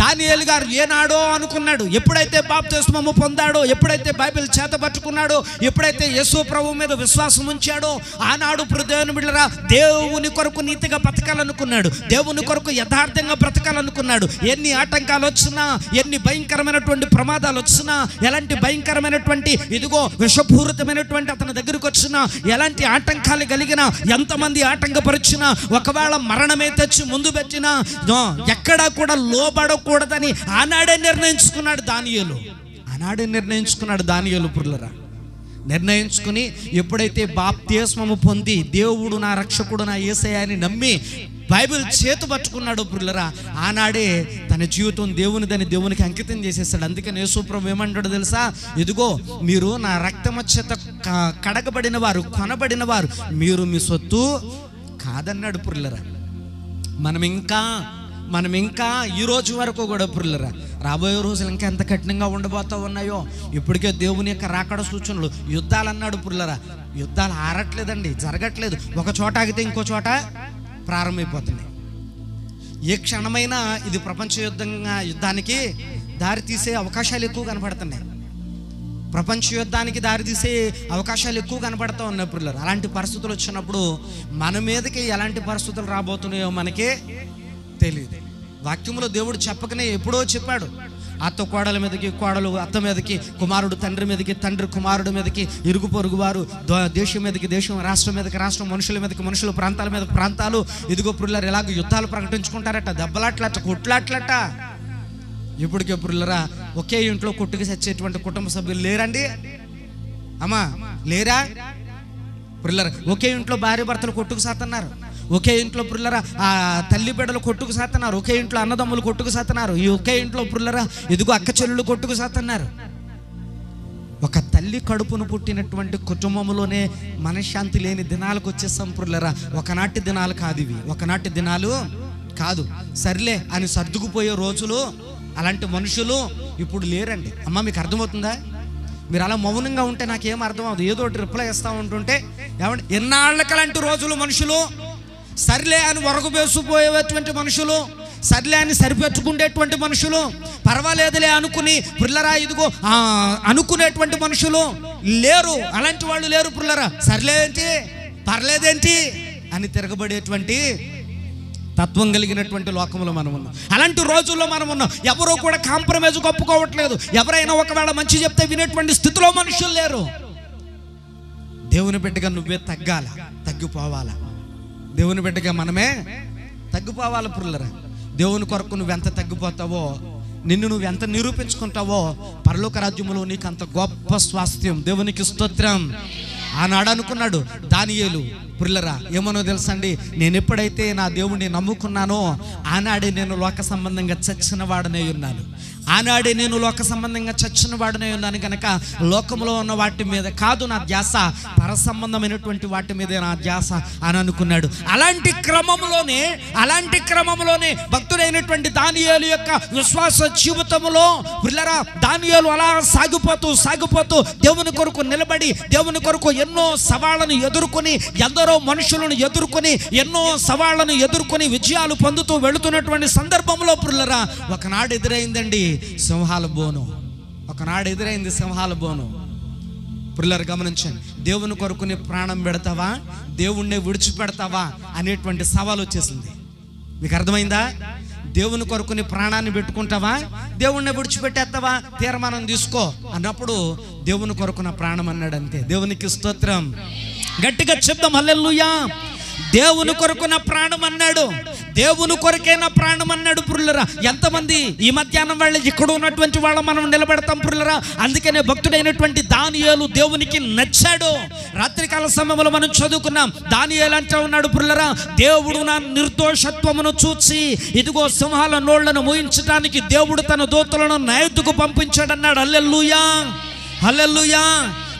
దానియేలు గారు ఏనాడో అనుకున్నాడు, ఎప్పుడైతే బాప్తిస్మము పొందాడో, ఎప్పుడైతే బైబిల్ చేత పట్టుకున్నాడో, ఎప్పుడైతే యేసు ప్రభు మీద విశ్వాసం ఉంచాడో, ఆనాడు దేవుని బిడ్డలారా దేవుని కొరకు నీతిగా బ్రతకాలనుకున్నాడు, దేవుని కొరకు యథార్థంగా బ్రతకాలనుకున్నాడు. ఎన్ని ఆటంకాలు వచ్చినా, ఎన్ని భయంకరమైనటువంటి ప్రమాదాలు వచ్చినా, ఎలాంటి భయంకరమైనటువంటి ఇదిగో విషపూరితమైనటువంటి అతని దగ్గరికి వచ్చినా, ఎలాంటి ఆటంకాలు కలిగినా, ఎంతమంది ఆటంకపరిచినా, ఒకవేళ మరణమే తెచ్చి ముందు పెట్టినా ఎక్కడా కూడా లోబడకూడదని ఆనాడే నిర్ణయించుకున్నాడు దానియేలు పురులరా. నిర్ణయించుకుని ఎప్పుడైతే బాప్తిస్మము పొంది దేవుడు నా రక్షకుడు నా యేసయ్య అని నమ్మి బైబిల్ చేతు పట్టుకున్నాడు పురులరా, ఆనాడే తన జీవితం దేవునికి అంకితం చేసేసాడు. అందుకని యేసు ప్రభు ఏమంటాడు తెలుసా, ఇదిగో మీరు నా రక్తము చేత కడగబడిన వారు, కొనబడిన వారు, మీరు మీ సొత్తు కాదన్నాడు పురులరా. మనం ఇంకా ఈ రోజు వరకు కూడా పురులరా, రాబోయే రోజులు ఇంకా ఎంత కఠినంగా ఉండబోతా ఉన్నాయో. ఇప్పటికే దేవుని యొక్క రాకడ సూచనలు, యుద్ధాలు అన్నాడు పురులరా. యుద్ధాలు ఆరట్లేదండి, జరగట్లేదు. ఒక చోట ఆగితే ఇంకో చోట ప్రారంభమైపోతున్నాయి. ఏ క్షణమైనా ఇది ప్రపంచ యుద్ధానికి దారి తీసే అవకాశాలు ఎక్కువ కనపడుతున్నాయి. ప్రపంచ యుద్ధానికి దారితీసే అవకాశాలు ఎక్కువ కనపడతా ఉన్నాయి పిల్లలు. అలాంటి పరిస్థితులు వచ్చినప్పుడు మన మీదకి ఎలాంటి పరిస్థితులు రాబోతున్నాయో మనకే తెలియదు. వాక్యంలో దేవుడు చెప్పకనే ఎప్పుడో చెప్పాడు, అత్త కోడల మీదకి, కోడలు అత్త మీదకి, కుమారుడు తండ్రి మీదకి, తండ్రి కుమారుడి మీదకి, ఇరుగు పొరుగు వారు దేశం మీదకి దేశం, రాష్ట్రం మీదకి రాష్ట్రం, మనుషుల మీదకి మనుషులు, ప్రాంతాల మీద ప్రాంతాలు. ఇదిగో పుల్లరు ఎలాగ యుద్ధాలు ప్రకటించుకుంటారట, దెబ్బలాట్లట, కొట్లాట్లట. ఇప్పటికే పుల్లరా ఒకే ఇంట్లో కొట్టుకు చచ్చేటువంటి కుటుంబ సభ్యులు లేరండి అమ్మా, లేరా పుల్లరా? ఒకే ఇంట్లో భార్య భర్తలు కొట్టుకు సాతున్నారు, ఒకే ఇంట్లో పుల్లరా తల్లి బిడ్డలు కొట్టుకు సాతున్నారు, ఒకే ఇంట్లో అన్నదమ్ములు కొట్టుకు సాతున్నారు, ఈ ఒకే ఇంట్లో పుల్లరా ఇదిగో అక్క చెల్లెళ్ళు కొట్టుకు సాతున్నారు. ఒక తల్లి కడుపును పుట్టినటువంటి కుటుంబంలోనే మనశ్శాంతి లేని దినాలకు వచ్చేస్తాం పుల్లరా. ఒకనాటి దినాలు కాదు ఇవి, ఒకనాటి దినాలు కాదు. సర్లే అని సర్దుకుపోయే రోజులు, అలాంటి మనుషులు ఇప్పుడు లేరండి. అమ్మ మీకు అర్థమవుతుందా? మీరు అలా మౌనంగా ఉంటే నాకేం అర్థం అవుతుంది, ఏదో ఒకటి రిప్లై ఇస్తూ ఉంటుంటే. ఏమంటే ఎన్నాళ్ళకి అలాంటి రోజులు మనుషులు, సర్లే అని వరకువేసిపోయేటువంటి మనుషులు, సర్లే అని సరిపెట్టుకునేటువంటి మనుషులు, పర్వాలేదులే అనుకుని పుల్లరా ఇదిగో అనుకునేటువంటి మనుషులు లేరు. అలాంటి వాళ్ళు లేరు పుల్లరా. సర్లే ఏంటి, పర్లేదేంటి అని తిరగబడేటువంటి తత్వం కలిగినటువంటి లోకంలో మనం ఉన్నాం. అలాంటి రోజుల్లో మనం ఉన్నాం. ఎవరో కూడా కాంప్రమైజ్ ఒప్పుకోవట్లేదు. ఎవరైనా ఒకవేళ మంచి చెప్తే వినేటువంటి స్థితిలో మనుషులు లేరు. దేవుని బిడ్డగా నువ్వే తగ్గిపోవాలా. దేవుని బిడ్డగా మనమే తగ్గిపోవాలి పుల్లరా. దేవుని కొరకు నువ్వెంత తగ్గిపోతావో, నిన్ను నువ్వెంత నిరూపించుకుంటావో, పరలోక రాజ్యంలో నీకు అంత గొప్ప స్వాస్థ్యం. దేవునికి స్తోత్రం. ఆనాడు అనుకున్నాడు దానియేలు పుల్లరా, ఏమనో తెలుసండి, నేను ఎప్పుడైతే నా దేవుణ్ణి నమ్ముకున్నానో ఆనాడే నేను లోక సంబంధంగా చచ్చిన వాడనే ఉన్నాను. ఆనాడే నేను లోక సంబంధంగా చచ్చిన వాడనే ఉన్నాను కనుక లోకంలో ఉన్న వాటి మీద కాదు నా ధ్యాస, పర సంబంధమైనటువంటి వాటి మీదే నా ధ్యాస అని అనుకున్నాడు. అలాంటి క్రమంలోనే భక్తుడైనటువంటి దానియేలు యొక్క విశ్వాస జీవితంలో పుల్లరా, దానియేలు అలా సాగిపోతూ దేవుని కొరకు నిలబడి, దేవుని కొరకు ఎన్నో సవాళ్లను ఎదుర్కొని, ఎందరో మనుషులను ఎదుర్కొని, ఎన్నో సవాళ్లను ఎదుర్కొని విజయాలు పొందుతూ వెళుతున్నటువంటి సందర్భంలో పుల్లరా ఒకనాడు ఎదురైందండి సింహాల బోను. ఒకనాడు ఎదురైంది సింహాల బోను. పుల్లరు గమనించండి, దేవుని కొరకు నీ ప్రాణం పెడతావా, దేవుణ్ణి విడిచిపెడతావా అనేటువంటి సవాల్ వచ్చేసింది. మీకు అర్థమైందా? దేవుని కొరకు నీ ప్రాణాన్ని పెట్టుకుంటావా, దేవుణ్ణి విడిచిపెట్టేస్తావా, తీర్మానం తీసుకో అన్నప్పుడు దేవుని కొరకు నా ప్రాణం అన్నాడు. అంతే. దేవునికి స్తోత్రం. గట్టిగా చెప్దాం హల్లెలూయా. దేవుని కొరకు నా ప్రాణం అన్నాడు. దేవుని కొరకే నా ప్రాణం అన్నాడు పురులరా. ఎంతమంది ఈ మధ్యాహ్నం వాళ్ళు ఇక్కడ ఉన్నటువంటి వాళ్ళ మనం నిలబెడతాం పురులరా. అందుకనే భక్తుడైనటువంటి దానియేలు దేవునికి నచ్చాడు. రాత్రికాల సమయంలో మనం చదువుకున్నాం, దానియేలు అంటూ ఉన్నాడు పురులరా, దేవుడు నా నిర్దోషత్వమును చూచి ఇదిగో సింహాల నోళ్లను మూయించడానికి దేవుడు తన దూతలను నా ఎద్దుకు పంపించాడన్నాడు. హల్లెలూయా, హల్లెలూయా.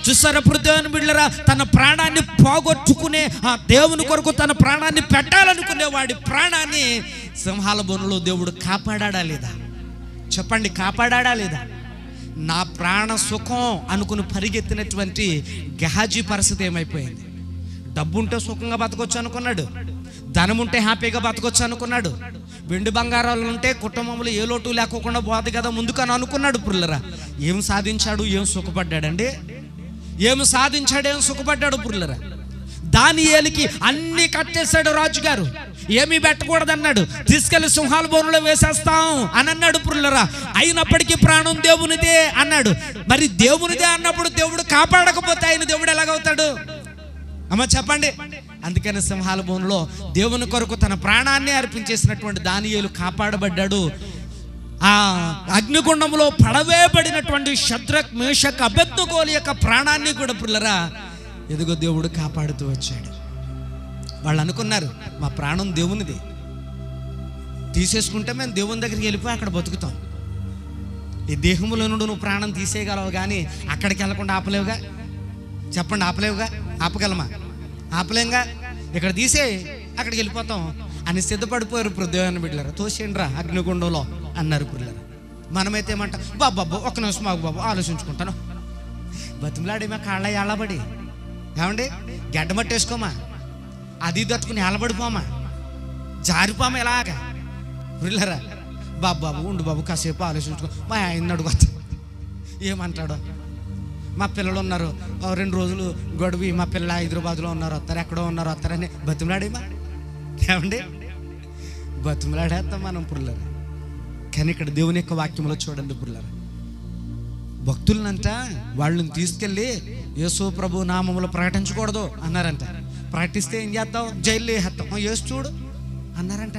చూసారా దేవుని బిడ్డలారా, తన ప్రాణాన్ని పోగొట్టుకునే ఆ దేవుని కొరకు తన ప్రాణాన్ని పెట్టాలనుకునే వాడి ప్రాణాన్ని సింహాల బోనులో దేవుడు కాపాడా లేదా? చెప్పండి, కాపాడా లేదా? నా ప్రాణ సుఖం అనుకుని పరిగెత్తినటువంటి గెహాజీ పరిస్థితి ఏమైపోయింది? డబ్బు ఉంటే సుఖంగా బతకొచ్చు అనుకున్నాడు, ధనం ఉంటే హ్యాపీగా బతకొచ్చు అనుకున్నాడు, వెండి బంగారాలు ఉంటే కుటుంబంలో ఏ లోటు లేకోకుండా పోదు కదా ముందుకని అనుకున్నాడు పుల్లరా. ఏం సాధించాడు, ఏం సుఖపడ్డాడండి? ఏం సాధించాడు, ఏం సుఖపడ్డాడు పుల్లరా? దానియేలుకి అన్ని కట్టేశాడు రాజుగారు. ఏమీ పెట్టకూడదన్నాడు. తీసుకెళ్లి సింహాల బోనులో వేసేస్తాం అని అన్నాడు పుల్లరా. అయినప్పటికీ ప్రాణం దేవునిదే అన్నాడు. మరి దేవునిదే అన్నప్పుడు దేవుడు కాపాడకపోతే ఆయన దేవుడు ఎలాగవుతాడు అమ్మ చెప్పండి? అందుకని సింహాల బోనులో దేవుని కొరకు తన ప్రాణాన్ని అర్పించేసినటువంటి దానియేలు కాపాడబడ్డాడు. ఆ అగ్నిగుండంలో పడవేయబడినటువంటి షద్రక్ మేషక్ అబేద్నెగోల యొక్క ప్రాణాన్ని కూడా పుల్లరా ఎదుగో దేవుడు కాపాడుతూ వచ్చాడు. వాళ్ళు అనుకున్నారు మా ప్రాణం దేవునిది, తీసేసుకుంటే మేము దేవుని దగ్గరికి వెళ్ళిపోయి అక్కడ బతుకుతాం. ఈ దేహంలో నుండి నువ్వు ప్రాణం తీసేయగలవు కానీ అక్కడికి వెళ్ళకుండా ఆపలేవుగా. చెప్పండి, ఆపలేవుగా? ఆపగలమా? ఆపలేంగా. ఇక్కడ తీసే అక్కడికి వెళ్ళిపోతాం అని సిద్ధపడిపోయారు దేవుని బిడ్డలారా. తోసేయండి రా అగ్నిగుండంలో అన్నారు పిల్లలు. మనమైతే ఏమంటాం, బాబు ఒక్క నిమిషం మాకు బాబు ఆలోచించుకుంటాను. బతిమలాడేమా కాళ్ళ ఏళ్ళబడి, ఏమండి గడ్డమట్టేసుకోమా, అది దట్టుకుని ఏళ్ళబడిపోమా, జారిపోమా ఇలాగా పిల్లరా. బాబు ఉండు బాబు కాసేపు ఆలోచించుకో. మా ఆయన అడుగుతా ఏమంటాడో. మా పిల్లలు ఉన్నారు 2 రోజులు గడువి, మా పిల్లలు హైదరాబాద్లో ఉన్నారు, వస్తారు, ఎక్కడో ఉన్నారు, వస్తారని బతిమలాడేమా. ఏమండి బతిమలాడేస్తాం మనం పుల్లరా. కానీ ఇక్కడ దేవుని యొక్క వాక్యంలో చూడండి పుల్లరా, భక్తులనంట వాళ్ళని తీసుకెళ్ళి యేసు ప్రభు నామములో ప్రకటించకూడదు అన్నారంట. ప్రకటిస్తే ఏం చేద్దాం, జైల్లో వేస్తాం, యేసు చూడు అన్నారంట.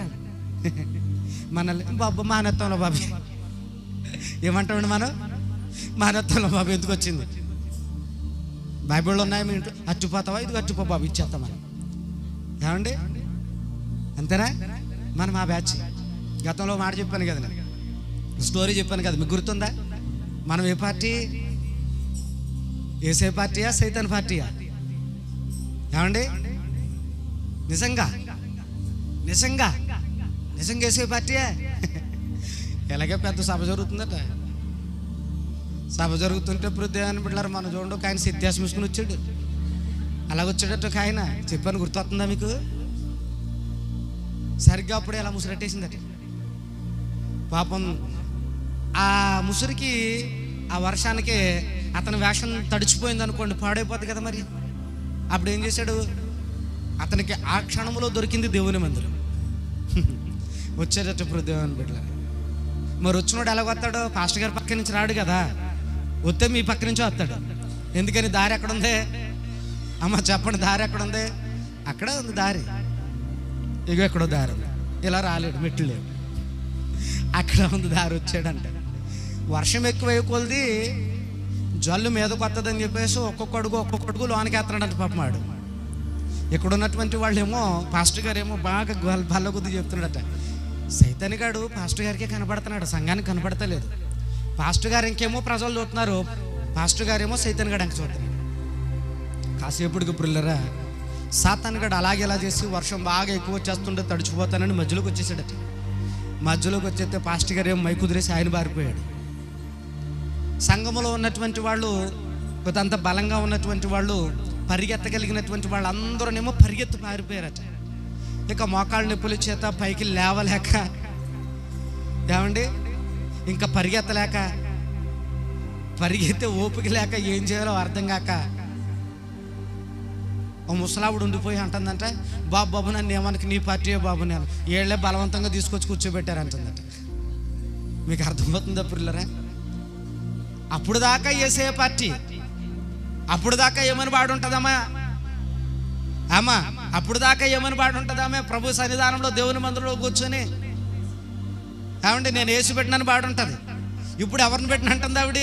మనల్ని బాబు మానత్వంలో బాబు ఏమంటామండి మనం? మానత్వంలో బాబు ఎందుకు వచ్చింది? బైబిల్లో ఉన్నాయి మీ ఇంట్లో, అచ్చిపోతావా, ఇది అచ్చిపో బాబు ఇచ్చేస్తాం మనం. ఏమండి అంతేనా? మనం ఆ బ్యాచ్. గతంలో మాట చెప్పాను కదా, నేను స్టోరీ చెప్పాను కదా, మీకు గుర్తుందా? మనం ఏ పార్టీ? ఏసే పార్టీయా, సైతాన్ పార్టీయా? ఏమండి నిజంగా నిజంగా నిజంగా ఏసే పార్టీయా? ఎలాగే పెద్ద సభ జరుగుతుందట. సభ జరుగుతుంటే దేవుని బిడ్డలారా మనం చూడండి, ఒక ఆయన సిద్ధాసం వేసుకుని వచ్చాడు. అలాగొచ్చాడట ఒక ఆయన. చెప్పాను, గుర్తొస్తుందా మీకు? సరిగ్గా అప్పుడే అలా ముసురెట్టేసిందట పాపం. ఆ ముసురికి ఆ వర్షానికి అతని వేషం తడిచిపోయింది అనుకోండి, పాడైపోతుంది కదా. మరి అప్పుడు ఏం చేశాడు? అతనికి ఆ క్షణంలో దొరికింది దేవుని మందిరం. వచ్చేటట్టు ఇప్పుడు దేవుని బిడ్డలు. మరి వచ్చినోడు ఎలాగ వస్తాడు? పాస్టర్ గారి పక్క నుంచి రాడు కదా, వస్తే మీ పక్క నుంచి వస్తాడు. ఎందుకని? దారి ఎక్కడుంది అమ్మ చెప్పండి, దారి ఎక్కడుంది? అక్కడే ఉంది దారి. ఇగో ఎక్కడో దారి, ఇలా రాలేడు, మెట్లు లేవు, అక్కడ ఉంది దారి. వచ్చాడంట. వర్షం ఎక్కువ కొలిది జల్లు మీదకు వస్తుందని చెప్పేసి ఒక్కొక్క అడుగు లోనికి ఎత్తన్నాడంట పాపం వాడు. ఇక్కడ ఉన్నటువంటి వాళ్ళు ఏమో, పాస్టర్ గారు ఏమో బాగా బల్ల కొద్ది చెప్తున్నాడట. సైతాన్ గాడు పాస్టర్ గారికే కనపడుతున్నాడు, సంఘానికి కనపడతలేదు. పాస్టర్ గారు ఇంకేమో ప్రజలు చూస్తున్నారు, పాస్టర్ గారేమో సైతాన్ గాడు ఇంక చూస్తున్నాడు. కాసేపుడికి పిల్లరా సాతాన్ గాడు అలాగే ఎలా చేసి వర్షం బాగా ఎక్కువ వచ్చేస్తుంటే తడిచిపోతానని మధ్యలోకి వచ్చేసాడట. మధ్యలోకి వచ్చేస్తే పాస్టర్ గారు ఏమో మైకుదిరేసి ఆయన బారిపోయాడు. సంఘములో ఉన్నటువంటి వాళ్ళు, కొంత బలంగా ఉన్నటువంటి వాళ్ళు, పరిగెత్తగలిగినటువంటి వాళ్ళు అందరూనేమో పరిగెత్తి పారిపోయారట. ఇక మోకాళ్ళ నొప్పుల చేత పైకి లేవలేక, ఏమండి ఇంకా పరిగెత్తలేక, పరిగెత్తే ఓపిక లేక ఏం చేయాలో అర్థం కాక ఓ ముసలావుడు ఉండిపోయి అంటుందంట, బాబు నన్ను ఏమనకి, నీ పార్టీ బాబు, నేను ఏళ్లే బలవంతంగా తీసుకొచ్చి కూర్చోబెట్టారు అంటుందట. మీకు అర్థమవుతుందా పిల్లరా? అప్పుడు దాకా ఏసే పార్టీ, అప్పుడు దాకా ఏమని బాడు ఉంటుందమ్మా అమ్మా, అప్పుడు దాకా ఏమని బాడు ఉంటుందమ్మా? ప్రభు సన్నిధానంలో దేవుని మందిరంలో కూర్చొని, ఏమండి నేను ఏసు పెట్టినని బాడు ఉంటుంది. ఇప్పుడు ఎవరిని పెట్టిన అంటుంది ఆవిడ,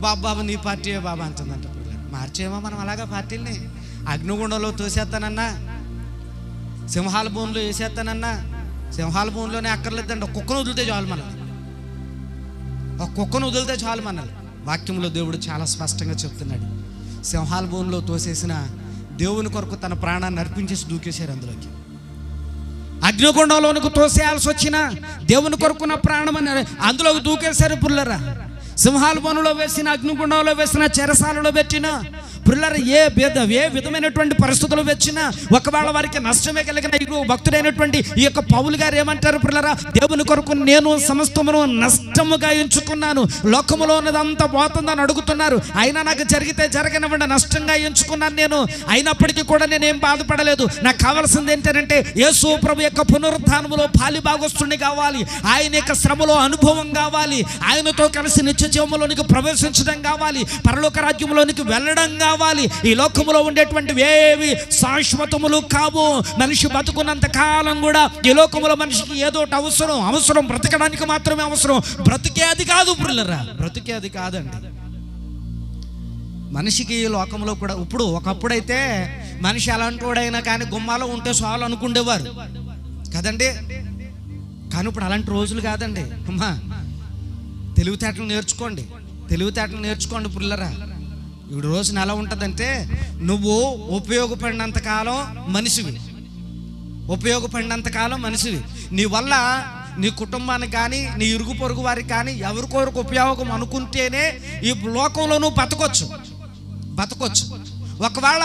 బాబు నీ పార్టీ బాబా అంటుందంట. మార్చేమో మనం అలాగా పార్టీల్ని. అగ్నిగుండంలో తోసేస్తానన్నా, సింహాల భూమిలో వేసేస్తానన్నా, సింహాల భూమిలోనే అక్కర్లేదండి. ఒక కుక్కను వదిలితే చాలు మనల్ని, ఒక కుక్కను వదిలితే చాలు మనల్ని. వాక్యంలో దేవుడు చాలా స్పష్టంగా చెప్తున్నాడు. సింహాల భూమిలో తోసేసిన దేవుని కొరకు తన ప్రాణాన్ని అర్పించేసి దూకేశారు అందులోకి. అగ్నిగుండంలోనికి తోసేయాల్సి వచ్చిన దేవుని కొరకు నా ప్రాణం అని అందులోకి దూకేశారు పుల్లరా. సింహాల బోనులో వేసిన, అగ్నిగుండంలో వేసిన, చెరసాలలో పెట్టిన, పిల్లలు ఏ విధమైనటువంటి పరిస్థితులు వచ్చినా ఒకవేళ వారికి నష్టమే కలిగిన భక్తుడైనటువంటి ఈ యొక్క పౌలు గారు ఏమంటారు పిల్లరా, దేవుని కొరకు నేను సమస్తమును నష్టముగా ఎంచుకున్నాను, లోకములో ఉన్నదంతా పోతుందని అడుగుతున్నారు, అయినా నాకు జరిగితే జరగనివ్వండి, నష్టంగా ఎంచుకున్నాను నేను, అయినప్పటికీ కూడా నేనేం బాధపడలేదు. నాకు కావాల్సింది ఏంటంటే యేసు ప్రభు యొక్క పునరుద్ధానములో పాలిభాగస్తుని కావాలి, ఆయన యొక్క శ్రమలో అనుభవం కావాలి, ఆయనతో కలిసి నిత్య జీవములోనికి ప్రవేశించడం కావాలి, పరలోక రాజ్యములోనికి వెళ్ళడం కావాలి. ఈ లోకములో ఉండేటువంటి ఏవి శాశ్వతములు కావు. మనిషి బతుకున్నంత కాలం కూడా ఈ లోకములో మనిషికి ఏదో అవసరం బ్రతకడానికి మాత్రమే అవసరం, బ్రతికేది కాదు పిల్లరా, బ్రతికేది కాదండి. మనిషికి ఈ లోకంలో కూడా ఇప్పుడు ఒకప్పుడైతే మనిషి ఎలాంటి వాడైనా కానీ గుమ్మాలో ఉంటే చాలు అనుకుండేవారు కదండి. కానీ ఇప్పుడు అలాంటి రోజులు కాదండి. అమ్మా తెలివితేటలు నేర్చుకోండి పిల్లరా. ఇప్పుడు రోజున ఎలా ఉంటుందంటే, నువ్వు ఉపయోగపడినంతకాలం మనిషివి, నీ వల్ల నీ కుటుంబానికి కానీ నీ ఇరుగు పొరుగు వారికి కానీ ఎవరికొరకు ఉపయోగం అనుకుంటేనే ఈ లోకంలో నువ్వు బతకొచ్చు. ఒకవేళ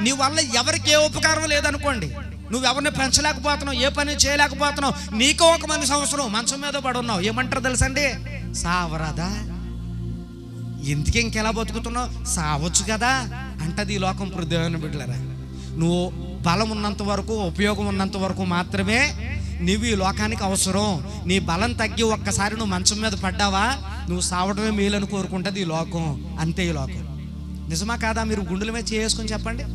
నీ వల్ల ఎవరికి ఏ ఉపకారం లేదనుకోండి, నువ్వు ఎవరిని పెంచలేకపోతున్నావు, ఏ పని చేయలేకపోతున్నావు, నీకు ఒక మనిషి అవసరం, మంచం మీద పడి ఉన్నావు, ఏమంటారు తెలుసండి, సావరాదా, ఎందుకు ఇంకెలా బతుకుతున్నావు, సావచ్చు కదా అంటది ఈ లోకం. దేవుని బిడ్డలారా, నువ్వు బలం ఉన్నంత వరకు, ఉపయోగం ఉన్నంత వరకు మాత్రమే నువ్వు ఈ లోకానికి అవసరం. నీ బలం తగ్గి ఒక్కసారి నువ్వు మంచం మీద పడ్డావా, నువ్వు సావడమే మేలని కోరుకుంటుంది ఈ లోకం. అంతే ఈ లోకం. నిజమా కాదా? మీరు గుండెల మీద చేసుకుని చెప్పండి.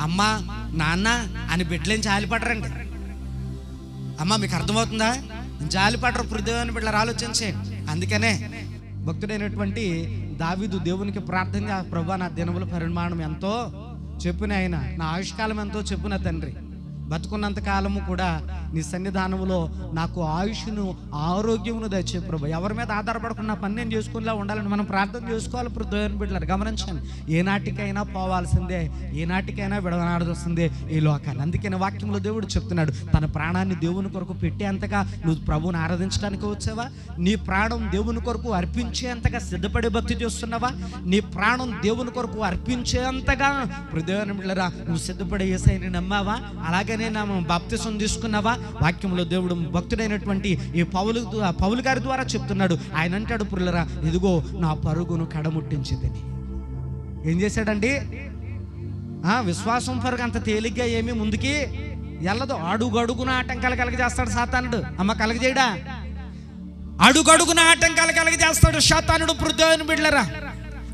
అమ్మ నాన్న అని బిడ్డలేం జాలిపడరండి. అమ్మ మీకు అర్థమవుతుందా? జాలిపడరు. దేవుని బిడ్డలు ఆలోచించేయండి. అందుకనే భక్తుడైనటువంటి దావీదు దేవునికి ప్రార్థనగా, ప్రభువా నా దినముల పరిమాణం ఎంతో చెప్పున, ఆయన నా ఆయుష్కాలం ఎంతో చెప్పున తండ్రి, బతుకున్నంత కాలము కూడా నీ సన్నిధానములో నాకు ఆయుష్ను ఆరోగ్యమును దయచే ప్రభు. ఎవరి మీద ఆధారపడకుండా పని నేను చేసుకునేలా ఉండాలని మనం ప్రార్థన చేసుకోవాలి. దేవుని బిడ్డలారా గమనించండి, ఏనాటికైనా పోవాల్సిందే, ఏనాటికైనా విడవనాడవలసిందే ఈ లోకాన్ని. అందుకని వాక్యంలో దేవుడు చెప్తున్నాడు, తన ప్రాణాన్ని దేవుని కొరకు పెట్టేంతగా నువ్వు ప్రభువుని ఆరాధించడానికి వచ్చావా? నీ ప్రాణం దేవుని కొరకు అర్పించేంతగా సిద్ధపడి భక్తి చేస్తున్నావా? నీ ప్రాణం దేవుని కొరకు అర్పించేంతగా దేవుని బిడ్డలారా నువ్వు సిద్ధపడే యేసయ్యని నమ్మావా? అలాగనే బాప్తిసం తీసుకున్నావా? వాక్యంలో దేవుడు భక్తుడైనటువంటి ఈ పౌలు గారి ద్వారా చెప్తున్నాడు. ఆయన అంటాడు, పురులరా ఇదిగో నా పరుగును కడముట్టించిందని. ఏం చేశాడండి? విశ్వాసం పరుగు అంత తేలిగ్గా ఏమీ ముందుకి వెళ్ళదు. అడుగడుగున ఆటంకాలు కలగజేస్తాడు సాతానుడు. అమ్మ కలగజేయడా? అడుగడుగున ఆటంకాలు కలగజేస్తాడు సాతానుడు. దేవుని బిడ్డలారా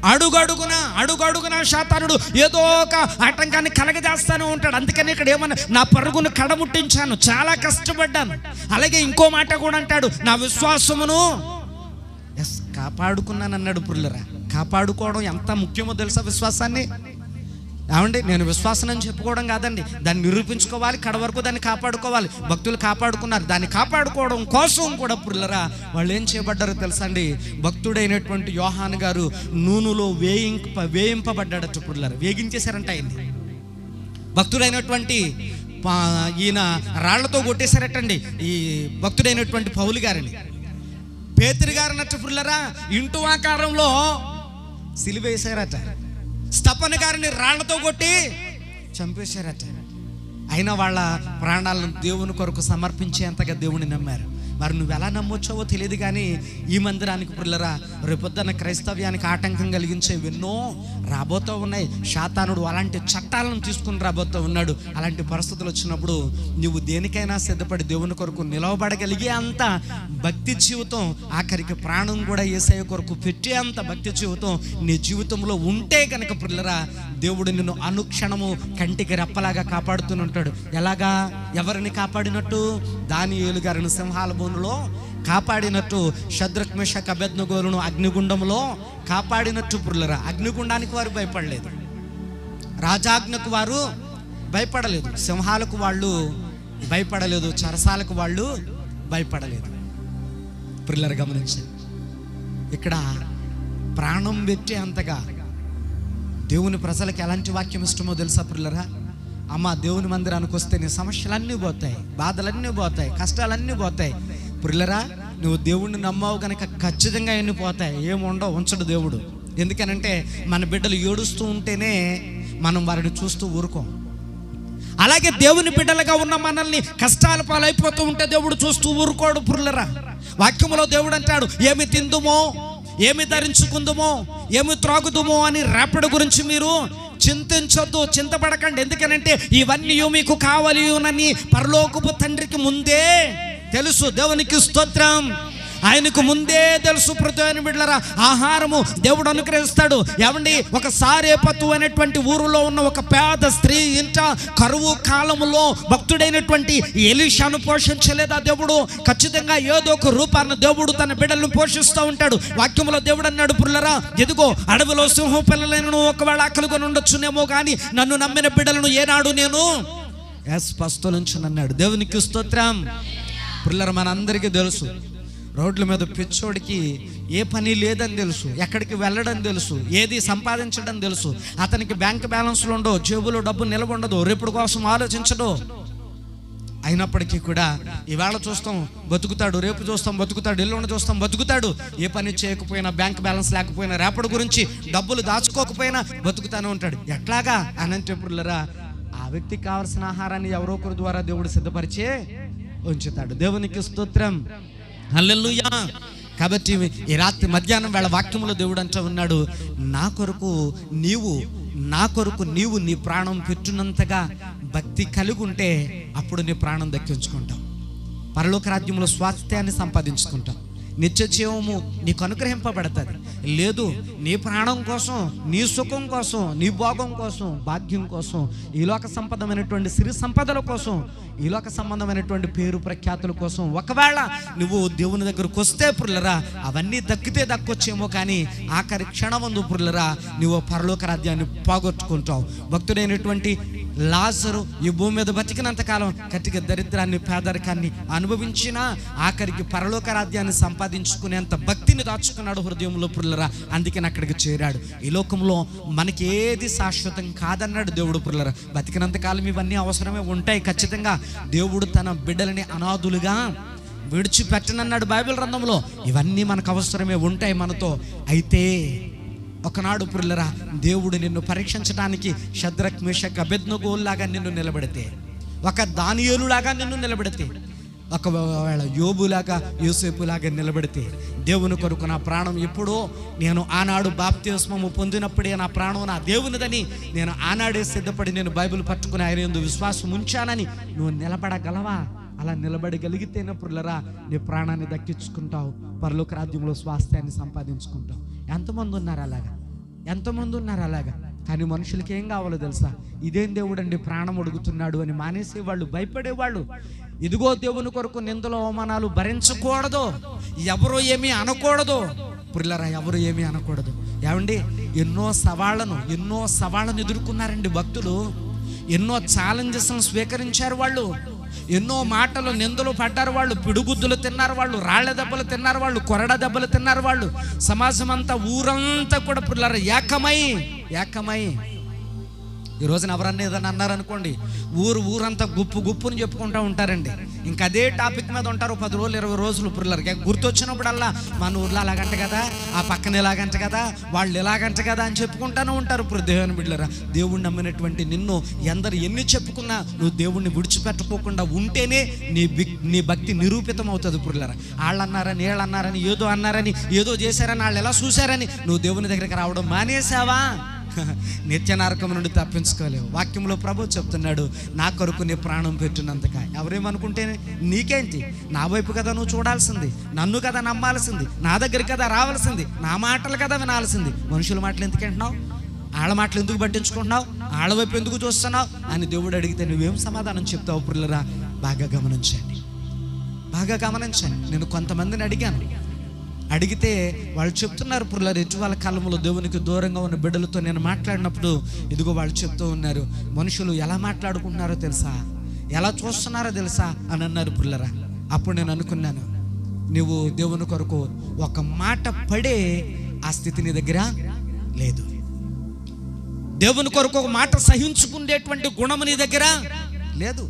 అడుగడుగున సాతానుడు ఏదో ఒక ఆటంకాన్ని కలగజేస్తానే ఉంటాడు. అందుకని ఇక్కడ ఏమన్నా, నా పరుగును కడముట్టించాను, చాలా కష్టపడ్డాను. అలాగే ఇంకో మాట కూడా అంటాడు, నా విశ్వాసమును కాపాడుకున్నాను అన్నాడు. పురులరా కాపాడుకోవడం ఎంత ముఖ్యమో తెలుసా? విశ్వాసాన్ని ఏమండి, నేను విశ్వాసం అని చెప్పుకోవడం కాదండి, దాన్ని నిరూపించుకోవాలి, కడ వరకు దాన్ని కాపాడుకోవాలి. భక్తులు కాపాడుకున్నారు. దాన్ని కాపాడుకోవడం కోసం కూడా పురులరా వాళ్ళు ఏం చేయబడ్డారో తెలుసా అండి? భక్తుడైనటువంటి యోహాను గారు నూనెలో వేయింపబడ్డాడట. పురులరా వేగించేశారంట ఆయన్ని. భక్తుడైనటువంటి ఈయన రాళ్లతో కొట్టేశారటండి ఈ భక్తుడైనటువంటి పౌలు గారిని. పేతురు గారు అన్నట్టు పురులరా ఇంటు ఆకారంలో సిలువేశారట. స్తపన గారిని రాళ్లతో కొట్టి చంపేశారట. అయినా వాళ్ళ ప్రాణాలను దేవుని కొరకు సమర్పించేంతగా దేవుని నమ్మారు. మరి నువ్వు ఎలా నమ్మొచ్చావో తెలియదు, కానీ ఈ మందిరానికి పుల్లరా రేపొద్దున క్రైస్తవ్యానికి ఆటంకం కలిగించేవి ఎన్నో రాబోతూ ఉన్నాయి. శాతానుడు అలాంటి చట్టాలను తీసుకుని రాబోతూ ఉన్నాడు. అలాంటి పరిస్థితులు వచ్చినప్పుడు నువ్వు దేనికైనా సిద్ధపడి దేవుని కొరకు నిలవబడగలిగే అంత భక్తి జీవితం, ఆఖరికి ప్రాణం కూడా యేసయ్య కొరకు పెట్టే అంత భక్తి జీవితం నీ జీవితంలో ఉంటే కనుక పుల్లరా దేవుడు నిన్ను అనుక్షణము కంటికి రెప్పలాగా కాపాడుతూనే ఉంటాడు. ఎలాగా? ఎవరిని కాపాడినట్టు? దానియేలు గారిని సింహాల బోనులో కాపాడినట్టు, షద్రక్ మెషక్ అబేద్నెగోలను అగ్నిగుండంలో కాపాడినట్టు పురులరా అగ్నిగుండానికి వారు భయపడలేదు, రాజాజ్ఞకు వారు భయపడలేదు, సింహాలకు వాళ్ళు భయపడలేదు, చెరసాలకు వాళ్ళు భయపడలేదు. పురులరా గమనించండి, ఇక్కడ ప్రాణం పెట్టే అంతగా దేవుని ప్రజలకు ఎలాంటి వాక్యం ఇష్టమో తెలుసా పురులరా? అమ్మ దేవుని మందిరానికి వస్తే నీ సమస్యలన్నీ పోతాయి, బాధలన్నీ పోతాయి, కష్టాలన్నీ పోతాయి. పురులరా నువ్వు దేవుణ్ణి నమ్మావు కనుక ఖచ్చితంగా ఎన్ని పోతాయి, ఏముండవు, ఉంచడు దేవుడు. ఎందుకనంటే మన బిడ్డలు ఏడుస్తూ ఉంటేనే మనం వారిని చూస్తూ ఊరుకోం. అలాగే దేవుని బిడ్డలుగా ఉన్న మనల్ని కష్టాల పాలైపోతూ ఉంటే దేవుడు చూస్తూ ఊరుకోడు పురులరా. వాక్యములో దేవుడు అంటాడు, ఏమి తిందుమో, ఏమి ధరించుకుందుమో, ఏమి త్రాగుదుమో అని రేపటి గురించి మీరు చింతించొద్దు, చింతపడకండి. ఎందుకనంటే ఇవన్నీ మీకు కావాలి అని పరలోకపు తండ్రికి ముందే తెలుసు. దేవునికి స్తోత్రం. ఆయనకు ముందే తెలుసు. ప్రతి బిడ్డలారా, ఆహారము దేవుడు అనుగ్రహిస్తాడు. ఏమండి, ఒక సారేపతు అనేటువంటి ఊరిలో ఉన్న ఒక పేద స్త్రీ ఇంట కరువు కాలములో భక్తుడైనటువంటి ఎలీషాను పోషించలేదా దేవుడు? ఖచ్చితంగా ఏదో ఒక రూపాన్ని దేవుడు తన బిడ్డలను పోషిస్తూ ఉంటాడు. వాక్యంలో దేవుడు అన్నాడు, పుల్లరా, ఎదుగో అడవిలో సింహం పిల్లలను ఒకవేళ ఆకలికొని ఉండొచ్చునేమో కానీ నన్ను నమ్మిన బిడ్డలను ఏనాడు నేను పస్తులుంచునన్నాడు. దేవునికి స్తోత్రం. పుల్లర, మనందరికీ తెలుసు, రోడ్ల మీద పిచ్చోడికి ఏ పని లేదని తెలుసు, ఎక్కడికి వెళ్ళడం తెలుసు, ఏది సంపాదించడం తెలుసు. అతనికి బ్యాంక్ బ్యాలెన్స్లు ఉండవు, జేబులో డబ్బు నిలవ ఉండదు, రేపటి కోసం ఆలోచించడు. అయినప్పటికీ కూడా ఈవేళ చూస్తాం బతుకుతాడు, రేపు చూస్తాం బతుకుతాడు, ఎల్లుండి చూస్తాం బతుకుతాడు. ఏ పని చేయకపోయినా, బ్యాంక్ బ్యాలెన్స్ లేకపోయినా, రేపటి గురించి డబ్బులు దాచుకోకపోయినా బతుకుతానే ఉంటాడు. ఎట్లాగా అనంతపురులరా, ఆ వ్యక్తికి కావాల్సిన ఆహారాన్ని ఎవరో ఒకరి ద్వారా దేవుడు సిద్ధపరిచే ఉంచుతాడు. దేవునికి స్తోత్రం. హల్లెలూయా. కాబట్టి ఈ రాత్రి మధ్యాహ్నం వేళ వాక్యములో దేవుడు అంటూ ఉన్నాడు, నా కొరకు నీవు నీ ప్రాణం పెట్టునంతగా భక్తి కలిగి ఉంటే అప్పుడు నీ ప్రాణం దక్కించుకుంటావు, పరలోక రాజ్యంలో స్వాస్థ్యాన్ని సంపాదించుకుంటావు, నిత్య జీవము నీకు అనుగ్రహింపబడుతుంది. లేదు, నీ ప్రాణం కోసం, నీ సుఖం కోసం, నీ భోగం కోసం, భాగ్యం కోసం, ఈ లోక సంపదమైనటువంటి సిరి సంపదల కోసం, ఈ లోక సంబంధమైనటువంటి పేరు ప్రఖ్యాతుల కోసం ఒకవేళ నువ్వు దేవుని దగ్గరకు వస్తే పురులరా, అవన్నీ దక్కితే దక్కొచ్చేమో కానీ ఆఖరి క్షణమందు పురులరా నువ్వు పరలోక రాజ్యాన్ని పోగొట్టుకుంటావు. భక్తుడైనటువంటి లాజరు ఈ భూమి మీద బతికినంతకాలం కటిక దరిద్రాన్ని, పేదరికాన్ని అనుభవించినా ఆఖరికి పరలోక రాజ్యాన్ని సంపాదించుకునేంత భక్తిని దాచుకున్నాడు హృదయంలో పురులరా. అందుకని అక్కడికి చేరాడు. ఈ లోకంలో మనకి ఏది శాశ్వతం కాదన్నాడు దేవుడు పురులరా. బతికినంతకాలం ఇవన్నీ అవసరమే ఉంటాయి ఖచ్చితంగా. దేవుడు తన బిడ్డలని అనాథులుగా విడిచిపెట్టనన్నాడు బైబిల్ గ్రంథంలో. ఇవన్నీ మనకు అవసరమే ఉంటాయి మనతో. అయితే ఒకనాడు పురులరా, దేవుడు నిన్ను పరీక్షించడానికి షద్రక్ మేషక్ అబేద్నెగోలాగా నిన్ను నిలబెడితే, ఒక దానియేలులాగా నిన్ను నిలబెడితే, ఒకవేళ యోబులాగా యోసేపులాగా నిలబెడితే, దేవుని కొరకు నా ప్రాణం ఎప్పుడో, నేను ఆనాడు బాప్తిస్మము పొందినప్పుడే నా ప్రాణం నా దేవునిదని నేను ఆనాడే సిద్ధపడి నేను బైబిల్ పట్టుకుని ఆయన యందు విశ్వాసం ఉంచానని నువ్వు నిలబడగలవా? అలా నిలబడగలిగితేనే పురులరా నీ ప్రాణాన్ని దక్కించుకుంటావు, పరలోక రాజ్యంలో స్వాస్థ్యాన్ని సంపాదించుకుంటావు. ఎంతమంది ఉన్నారు అలాగా? కానీ మనుషులకి ఏం కావాలో తెలుసా? ఇదేం దేవుడు అండి ప్రాణం అడుగుతున్నాడు అని మానేసేవాళ్ళు, భయపడేవాళ్ళు. ఇదిగో దేవుని కొరకు నిందలు అవమానాలు భరించకూడదు, ఎవరో ఏమీ అనకూడదు పురులరా, ఎవరు ఏమీ అనకూడదు. ఏమండి, ఎన్నో సవాళ్ళను ఎదుర్కొన్నారండి భక్తులు. ఎన్నో ఛాలెంజెస్ను స్వీకరించారు వాళ్ళు. ఎన్నో మాటలు నిందలు పడ్డారు వాళ్ళు. పిడుగుద్దులు తిన్నారు వాళ్ళు, రాళ్ల దెబ్బలు తిన్నారు వాళ్ళు, కొరడ దెబ్బలు తిన్నారు వాళ్ళు. సమాజం అంతా, ఊరంతా కూడా పురులరా ఏకమై ఈ రోజున ఎవరన్నా ఏదన్నా అన్నారనుకోండి, ఊరంతా గుప్పుని చెప్పుకుంటూ ఉంటారండి. ఇంకా అదే టాపిక్ మీద ఉంటారు 10 రోజులు 20 రోజులు పురులరికి. గుర్తొచ్చినప్పుడల్లా మన ఊర్లో అలాగంట కదా, ఆ పక్కన ఇలాగంట కదా, వాళ్ళు ఇలాగంట కదా అని చెప్పుకుంటూనే ఉంటారు. ఇప్పుడు దేవుని బిడ్డలారా, దేవుణ్ణి నమ్మినటువంటి నిన్ను ఎందరు ఎన్ని చెప్పుకున్నా నువ్వు దేవుణ్ణి విడిచిపెట్టుకోకుండా ఉంటేనే నీ భక్తి నిరూపితం అవుతుంది పురులరా. వాళ్ళన్నారని, వీళ్ళన్నారని, ఏదో అన్నారని, ఏదో చేశారని, వాళ్ళు ఎలా చూశారని నువ్వు దేవుని దగ్గరికి రావడం మానేసావా, నిత్య నరకం నుండి తప్పించుకోలేవు. వాక్యంలో ప్రభు చెప్తున్నాడు, నా కొరకు నీ ప్రాణం పెట్టినంతగా. ఎవరేమనుకుంటే నీకేంటి? నా వైపు కదా నువ్వు చూడాల్సింది, నన్ను కదా నమ్మాల్సింది, నా దగ్గరికి కదా రావాల్సింది, నా మాటలు కదా వినాల్సింది. మనుషుల మాటలు ఎందుకు వింటున్నావు? వాళ్ళ మాటలు ఎందుకు పట్టించుకుంటున్నావు? వాళ్ళ వైపు ఎందుకు చూస్తున్నావు అని దేవుడు అడిగితే నువ్వేం సమాధానం చెప్తావు పురులరా? బాగా గమనించండి. నేను కొంతమందిని అడిగితే వాళ్ళు చెప్తున్నారు పురులరు, వాళ్ళ కాలంలో దేవునికి దూరంగా ఉన్న బిడ్డలతో నేను మాట్లాడినప్పుడు ఇదిగో వాళ్ళు చెప్తూ ఉన్నారు, మనుషులు ఎలా మాట్లాడుకుంటున్నారో తెలుసా, ఎలా చూస్తున్నారో తెలుసా అని అన్నారు పురులరా. అప్పుడు నేను అనుకున్నాను, నువ్వు దేవుని కొరకు ఒక మాట పడే ఆ స్థితి నీ దగ్గర లేదు. దేవుని కొరకు ఒక మాట సహించుకునేటువంటి గుణం నీ దగ్గర లేదు.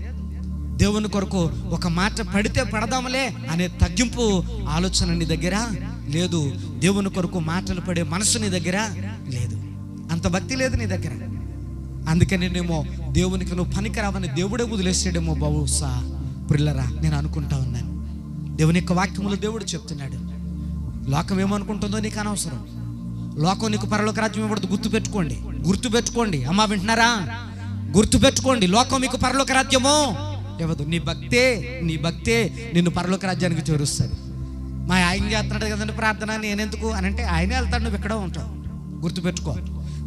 దేవుని కొరకు ఒక మాట పడితే పడదాంలే అనే తగ్గింపు ఆలోచన నీ దగ్గర లేదు. దేవుని కొరకు మాటలు పడే మనసు నీ దగ్గర లేదు, అంత భక్తి లేదు నీ దగ్గర. అందుకని నేమో దేవునికి నువ్వు పనికిరావని దేవుడే వదిలేసాడేమో బహుశా. ప్రిల్లరా, నేను అనుకుంటా ఉన్నాను, దేవుని యొక్క వాక్యములు దేవుడు చెప్తున్నాడు. లోకం ఏమనుకుంటుందో నీకు అనవసరం. లోకం నీకు పరలోక రాజ్యం ఇవ్వడదు. గుర్తుపెట్టుకోండి. అమ్మా వింటున్నారా? గుర్తుపెట్టుకోండి, లోకం మీకు పరలోక రాజ్యమో ఇవ్వదు. నీ భక్తే నిన్ను పరలోక రాజ్యానికి చేరుస్తుంది. మా ఆయన చేస్తున్నాడు కదండి ప్రార్థన, నేనెందుకు అని అంటే ఆయనే వెళ్తాడు, నువ్వు ఎక్కడో ఉంటావు. గుర్తుపెట్టుకో.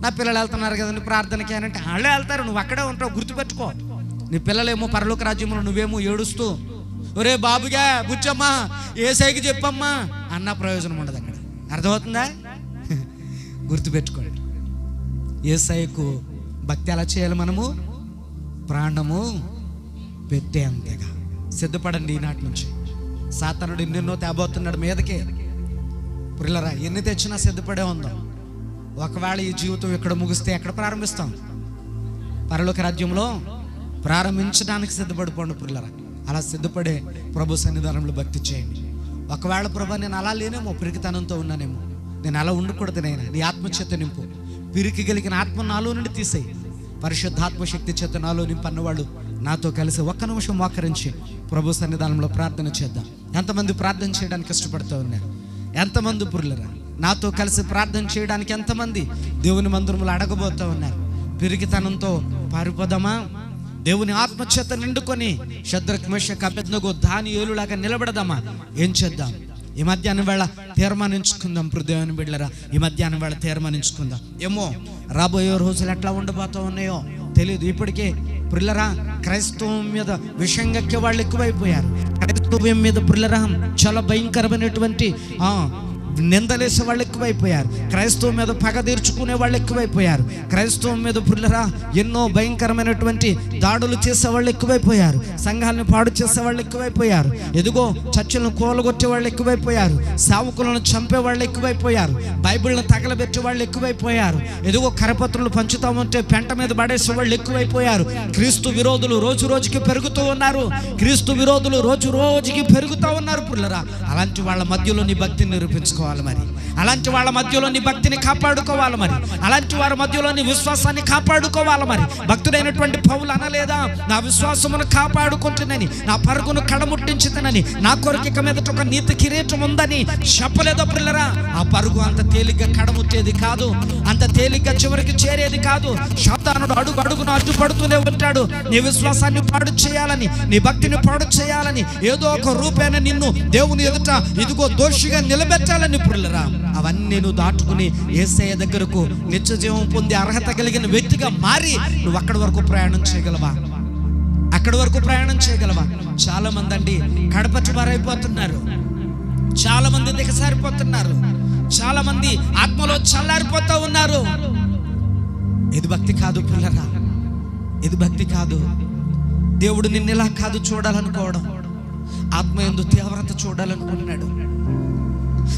నా పిల్లలు వెళ్తున్నారు కదండి ప్రార్థనకి అని అంటే వాళ్ళే వెళ్తారు, నువ్వు అక్కడే ఉంటావు. గుర్తుపెట్టుకో. నీ పిల్లలేమో పరలోక రాజ్యంలో, నువ్వేమో ఏడుస్తూ ఒరే బాబుగా బుచ్చమ్మా ఏసైకి చెప్పమ్మా అన్న ప్రయోజనం ఉండదు అక్కడ. అర్థమవుతుందా? గుర్తుపెట్టుకోండి. ఏసైకు భక్తి ఎలా చేయాలి? మనము ప్రాణము పెట్టే అంతేగా సిద్ధపడండి. ఈనాటి నుంచి సాతానుడు ఎన్నెన్నో తేబోతున్నాడు మీదకే. పిల్లరా, ఎన్ని తెచ్చినా సిద్ధపడే ఉందాం. ఒకవేళ ఈ జీవితం ఇక్కడ ముగిస్తే ఎక్కడ ప్రారంభిస్తాం? పరలోక రాజ్యంలో ప్రారంభించడానికి సిద్ధపడిపోండి పిల్లరా. అలా సిద్ధపడే ప్రభు సన్నిధానంలో భక్తి చేయండి. ఒకవేళ ప్రభు నేను అలా లేనేమో, పిరికితనంతో ఉన్నానేమో, నేను అలా ఉండకూడదు. నైనా నీ ఆత్మచేత నింపు. పిరికి కలిగిన ఆత్మ నాలో నుండి తీసేయి. పరిశుద్ధాత్మ శక్తి చేత నాలో నింపన్నవాళ్ళు నాతో కలిసి ఒక్క నిమిషం మోకరించి ప్రభు సన్నిధానంలో ప్రార్థన చేద్దాం. ఎంతమంది ప్రార్థన చేయడానికి ఇష్టపడుతూ ఉన్నారు? ఎంతమంది పురులరా నాతో కలిసి ప్రార్థన చేయడానికి ఎంతమంది దేవుని మందిరంలో అడగబోతూ ఉన్నారు? పిరికితనంతో పారిపోదామా? దేవుని ఆత్మచేత నిండుకొని షద్రక్ మేషక్ అబేద్నెగో దానియేలులాగా నిలబడదామా? ఏం చేద్దాం? ఈ మధ్యాహ్నం వేళ తీర్మానించుకుందాం. దేవుని బిడ్డలారా, ఈ మధ్యాహ్నం వేళ తీర్మానించుకుందాం. ఏమో రాబోయే రోజులు ఎట్లా ఉండబోతూ ఉన్నాయో తెలియదు. ఇప్పటికే పిల్లరా క్రైస్తవం మీద విషంగక్కే వాళ్ళు ఎక్కువైపోయారు. క్రైస్తవం మీద పిల్లరా చాలా భయంకరమైనటువంటి నిందలేసే వాళ్ళు ఎక్కువైపోయారు. క్రైస్తవం మీద పగ తీర్చుకునే వాళ్ళు ఎక్కువైపోయారు. క్రైస్తవం మీద పిల్లరా ఎన్నో భయంకరమైనటువంటి దాడులు చేసే వాళ్ళు ఎక్కువైపోయారు. సంఘాలను పాడు చేసే వాళ్ళు ఎక్కువైపోయారు. ఎదుగో చర్చలను కూలగొట్టే వాళ్ళు ఎక్కువైపోయారు. సేవకులను చంపే వాళ్ళు ఎక్కువైపోయారు. బైబిల్ని తగలబెట్టే వాళ్ళు ఎక్కువైపోయారు. ఎదుగో కరపత్రులు పంచుతా ఉంటే పెంట మీద పడేసే వాళ్ళు ఎక్కువైపోయారు. క్రీస్తు విరోధులు రోజు రోజుకి పెరుగుతూ ఉన్నారు. పిల్లరా, అలాంటి వాళ్ళ మధ్యలో నీ భక్తిని నిరూపించుకోవాలి. మరి అలాంటి వాళ్ళ మధ్యలో నీ భక్తిని కాపాడుకోవాలి. మరి అలాంటి వారి మధ్యలో నీ విశ్వాసాన్ని కాపాడుకోవాలి. మరి భక్తుడైనటువంటి పౌలు అనలేదా, నా విశ్వాసమును కాపాడుకుంటున్నాని, నా పరుగును కడముట్టించుతానని, నా కొరకు ఇక మీదట ఒక నీతి కిరీటం ఉందని చెప్పలేదో పిల్లరా? ఆ పరుగు అంత తేలిగ్గా కడముట్టేది కాదు, అంత తేలిగ్గా చివరికి చేరేది కాదు. సాతానుడు అడుగు అడుగును అడ్డుపడుతూనే ఉంటాడు. నీ విశ్వాసాన్ని పాడు చేయాలని, నీ భక్తిని పాడు చేయాలని, ఏదో ఒక రూపేణ నిన్ను దేవుని ఎదుట ఇదిగో దోషిగా నిలబెట్టాలని పురులరా. అవన్నీ నువ్వు దాటుకుని యేసయ్య దగ్గరకు నిత్య జీవం పొందే అర్హత కలిగిన వ్యక్తిగా మారి నువ్వు అక్కడి వరకు ప్రయాణం చేయగలవా? చాలా మంది అండి కడపటి వారైపోతున్నారు. చాలా మంది దిగసారిపోతున్నారు. చాలా మంది ఆత్మలో చల్లారిపోతూ ఉన్నారు. ఇది భక్తి కాదు పిల్లరా, ఇది భక్తి కాదు. దేవుడు నిన్ను ఇలా కాదు చూడాలనుకోవడం. ఆత్మ యందు తీవ్రత చూడాలనుకుంటున్నాడు.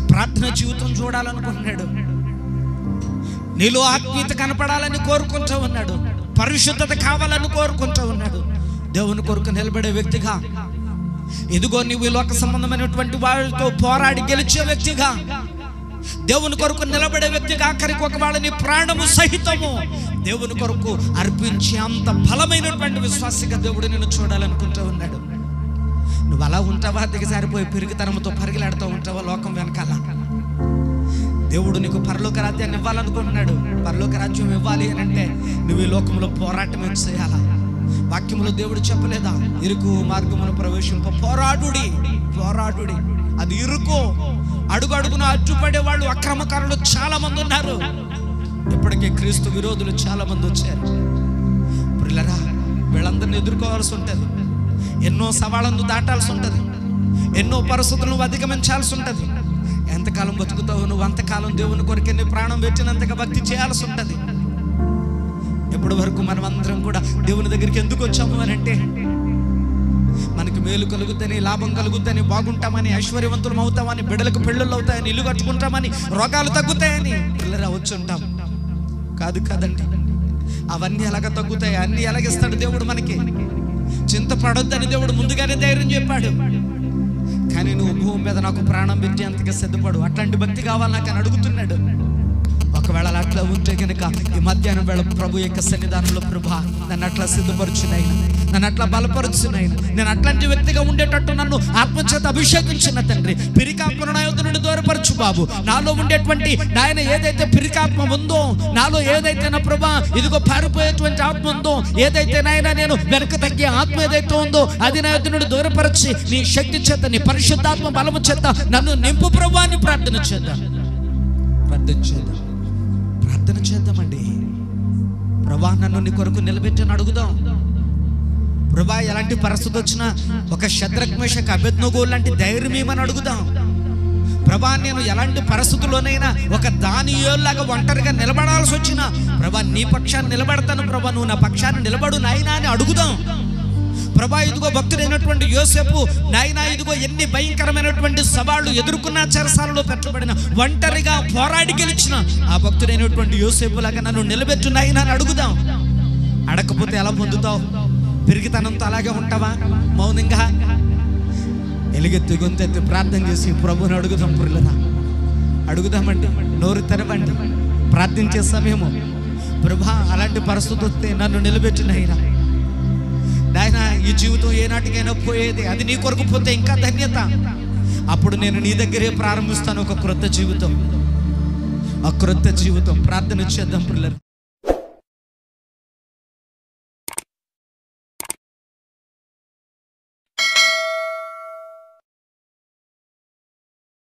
ప్రార్థన జీవితం చూడాలనుకుంటున్నాడు. నీలో ఆత్మీయత కనపడాలని కోరుకుంటూ ఉన్నాడు. పరిశుద్ధత కావాలని కోరుకుంటూ ఉన్నాడు. దేవుని కొరకు నిలబడే వ్యక్తిగా, ఎదుగో నీవు ఈ లోక సంబంధమైనటువంటి వాళ్ళతో పోరాడి గెలిచే వ్యక్తిగా, దేవుని కొరకు నిలబడే వ్యక్తిగా, ఆఖరికి ఒకవేళ నీ ప్రాణము సహితము దేవుని కొరకు అర్పించే అంత బలమైనటువంటి విశ్వాసిగా దేవుడు నిన్ను చూడాలనుకుంటూ ఉన్నాడు. నువ్వు అలా ఉంటావా? దిగజారిపోయి పిరిగితనంతో పరిగిలాడుతూ ఉంటావా లోకం వెనకాల? దేవుడు నీకు పరలోక రాజ్యాన్ని ఇవ్వాలనుకుంటున్నాడు. పరలోక రాజ్యం ఇవ్వాలి అని అంటే నువ్వు ఈ లోకంలో పోరాటం చేయాలా? వాక్యములో దేవుడు చెప్పలేదా, ఇరుకు మార్గమును ప్రవేశింప పోరాడుడి. అది ఇరుకు. అడుగు అడుగున అడ్డుపడే వాళ్ళు అక్రమకారులు చాలా మంది ఉన్నారు. ఇప్పటికే క్రీస్తు విరోధులు చాలా మంది వచ్చారు. పిల్లరా, వీళ్ళందరినీ ఎదుర్కోవాల్సి ఉంటుంది. ఎన్నో సవాళ్ళను దాటాల్సి ఉంటుంది. ఎన్నో పరిస్థితులను అధిగమించాల్సి ఉంటుంది. ఎంతకాలం బతుకుతావు నువ్వు అంతకాలం దేవుని కొరకే నీ ప్రాణం పెట్టినంతగా భక్తి చేయాల్సి ఉంటుంది. ఎప్పటి వరకు మనం అందరం కూడా దేవుని దగ్గరికి ఎందుకు వచ్చాము అని అంటే మనకి మేలు కలుగుద్దని, లాభం కలుగుద్దని, బాగుంటామని, ఐశ్వర్యవంతులం అవుతామని, బిడ్డలకు పెళ్ళిళ్ళు అవుతాయని, ఇల్లు కట్టుకుంటామని, రోగాలు తగ్గుతాయని పిల్లరా వచ్చి ఉంటాం. కాదండి, అవన్నీ ఎలాగ తగ్గుతాయి? అన్నీ ఎలాగిస్తాడు దేవుడు మనకి? చింతపడొద్దని దేవుడు ముందుగానే ధైర్యం చెప్పాడు. కానీ నువ్వు భూమి మీద నాకు ప్రాణం పెట్టేంతగా సిద్ధపడు. అట్లాంటి భక్తి కావాలి నాకు అని అడుగుతున్నాడు. ఒకవేళ అట్లా ఉంటే కనుక ఈ మధ్యాహ్నం వేళ ప్రభు యొక్క సన్నిధానంలో, ప్రభా నన్ను అట్లా సిద్ధపరచునైనా, నన్ను అట్లా బలపరచునైనా, నేను అట్లాంటి వ్యక్తిగా ఉండేటట్టు నన్ను ఆత్మచేత అభిషేకించిన తండ్రి. పిరికాత్మను నా యొద్ద నుండి దూరపరచు బాబు. నాలో ఉండేటువంటి నాయన ఏదైతే పిరికాత్మ ఉందో, నాలో ఏదైతే నా ప్రభా ఇదిగో పారిపోయేటువంటి ఆత్మ ఉందో, ఏదైతే నాయన నేను వెనక తగ్గే ఆత్మ ఏదైతే ఉందో, అది నా యొద్ద నుండి దూరపరచి నీ శక్తి చేత, నీ పరిశుద్ధాత్మ బలము చేత నన్ను నింపు ప్రభా అని ప్రార్థన చేద్దాం. ప్రార్థన చేద్దామండి. ప్రభా నన్ను నీ కొరకు నిలబెట్టని అడుగుదాం. ప్రభా ఎలాంటి పరిస్థితి వచ్చినా ఒక శద్రక్ మేషక్ అబేద్నెగో లాంటి ధైర్యం ఏమని అడుగుదాం. ప్రభా నేను ఎలాంటి పరిస్థితుల్లోనైనా ఒక దానియేలులాగా ఒంటరిగా నిలబడాల్సి వచ్చినా, ప్రభా నీ పక్షాన్ని నిలబడతాను, ప్రభా నువ్వు నా పక్షాన్ని నిలబడు నాయనా అని అడుగుదాం. ప్రభా ఇదిగో భక్తుడైనటువంటి యోసేపు నాయనా ఇదిగో ఎన్ని భయంకరమైనటువంటి సవాళ్లు ఎదుర్కొన్న, చెరసాలలో పెట్టబడిన, ఒంటరిగా పోరాడి గెలిచిన ఆ భక్తుడైనటువంటి యోసేపు లాగా నన్ను నిలబెట్టు నాయనా అని అడుగుదాం. అడగకపోతే ఎలా పొందుతావు? పెరిగితనంతో అలాగే ఉంటావా? మౌనంగా ఎలుగెత్తి గొంతెత్తి ప్రార్థన చేసి ప్రభుని అడుగుదాం. పుర్లదా అడుగుదామండి, నోరు తెరవండి, ప్రార్థించే సమయము. ప్రభా అలాంటి పరిస్థితి వస్తే నన్ను నిలబెట్టినైనా నాయన, ఈ జీవితం ఏనాటికైనా పోయేది, అది నీ కొరకు పోతే ఇంకా ధన్యత. అప్పుడు నేను నీ దగ్గరే ప్రారంభిస్తాను ఒక క్రొత్త జీవితం, ఆ క్రొత్త జీవితం. ప్రార్థన చేద్దాం పిల్లలు.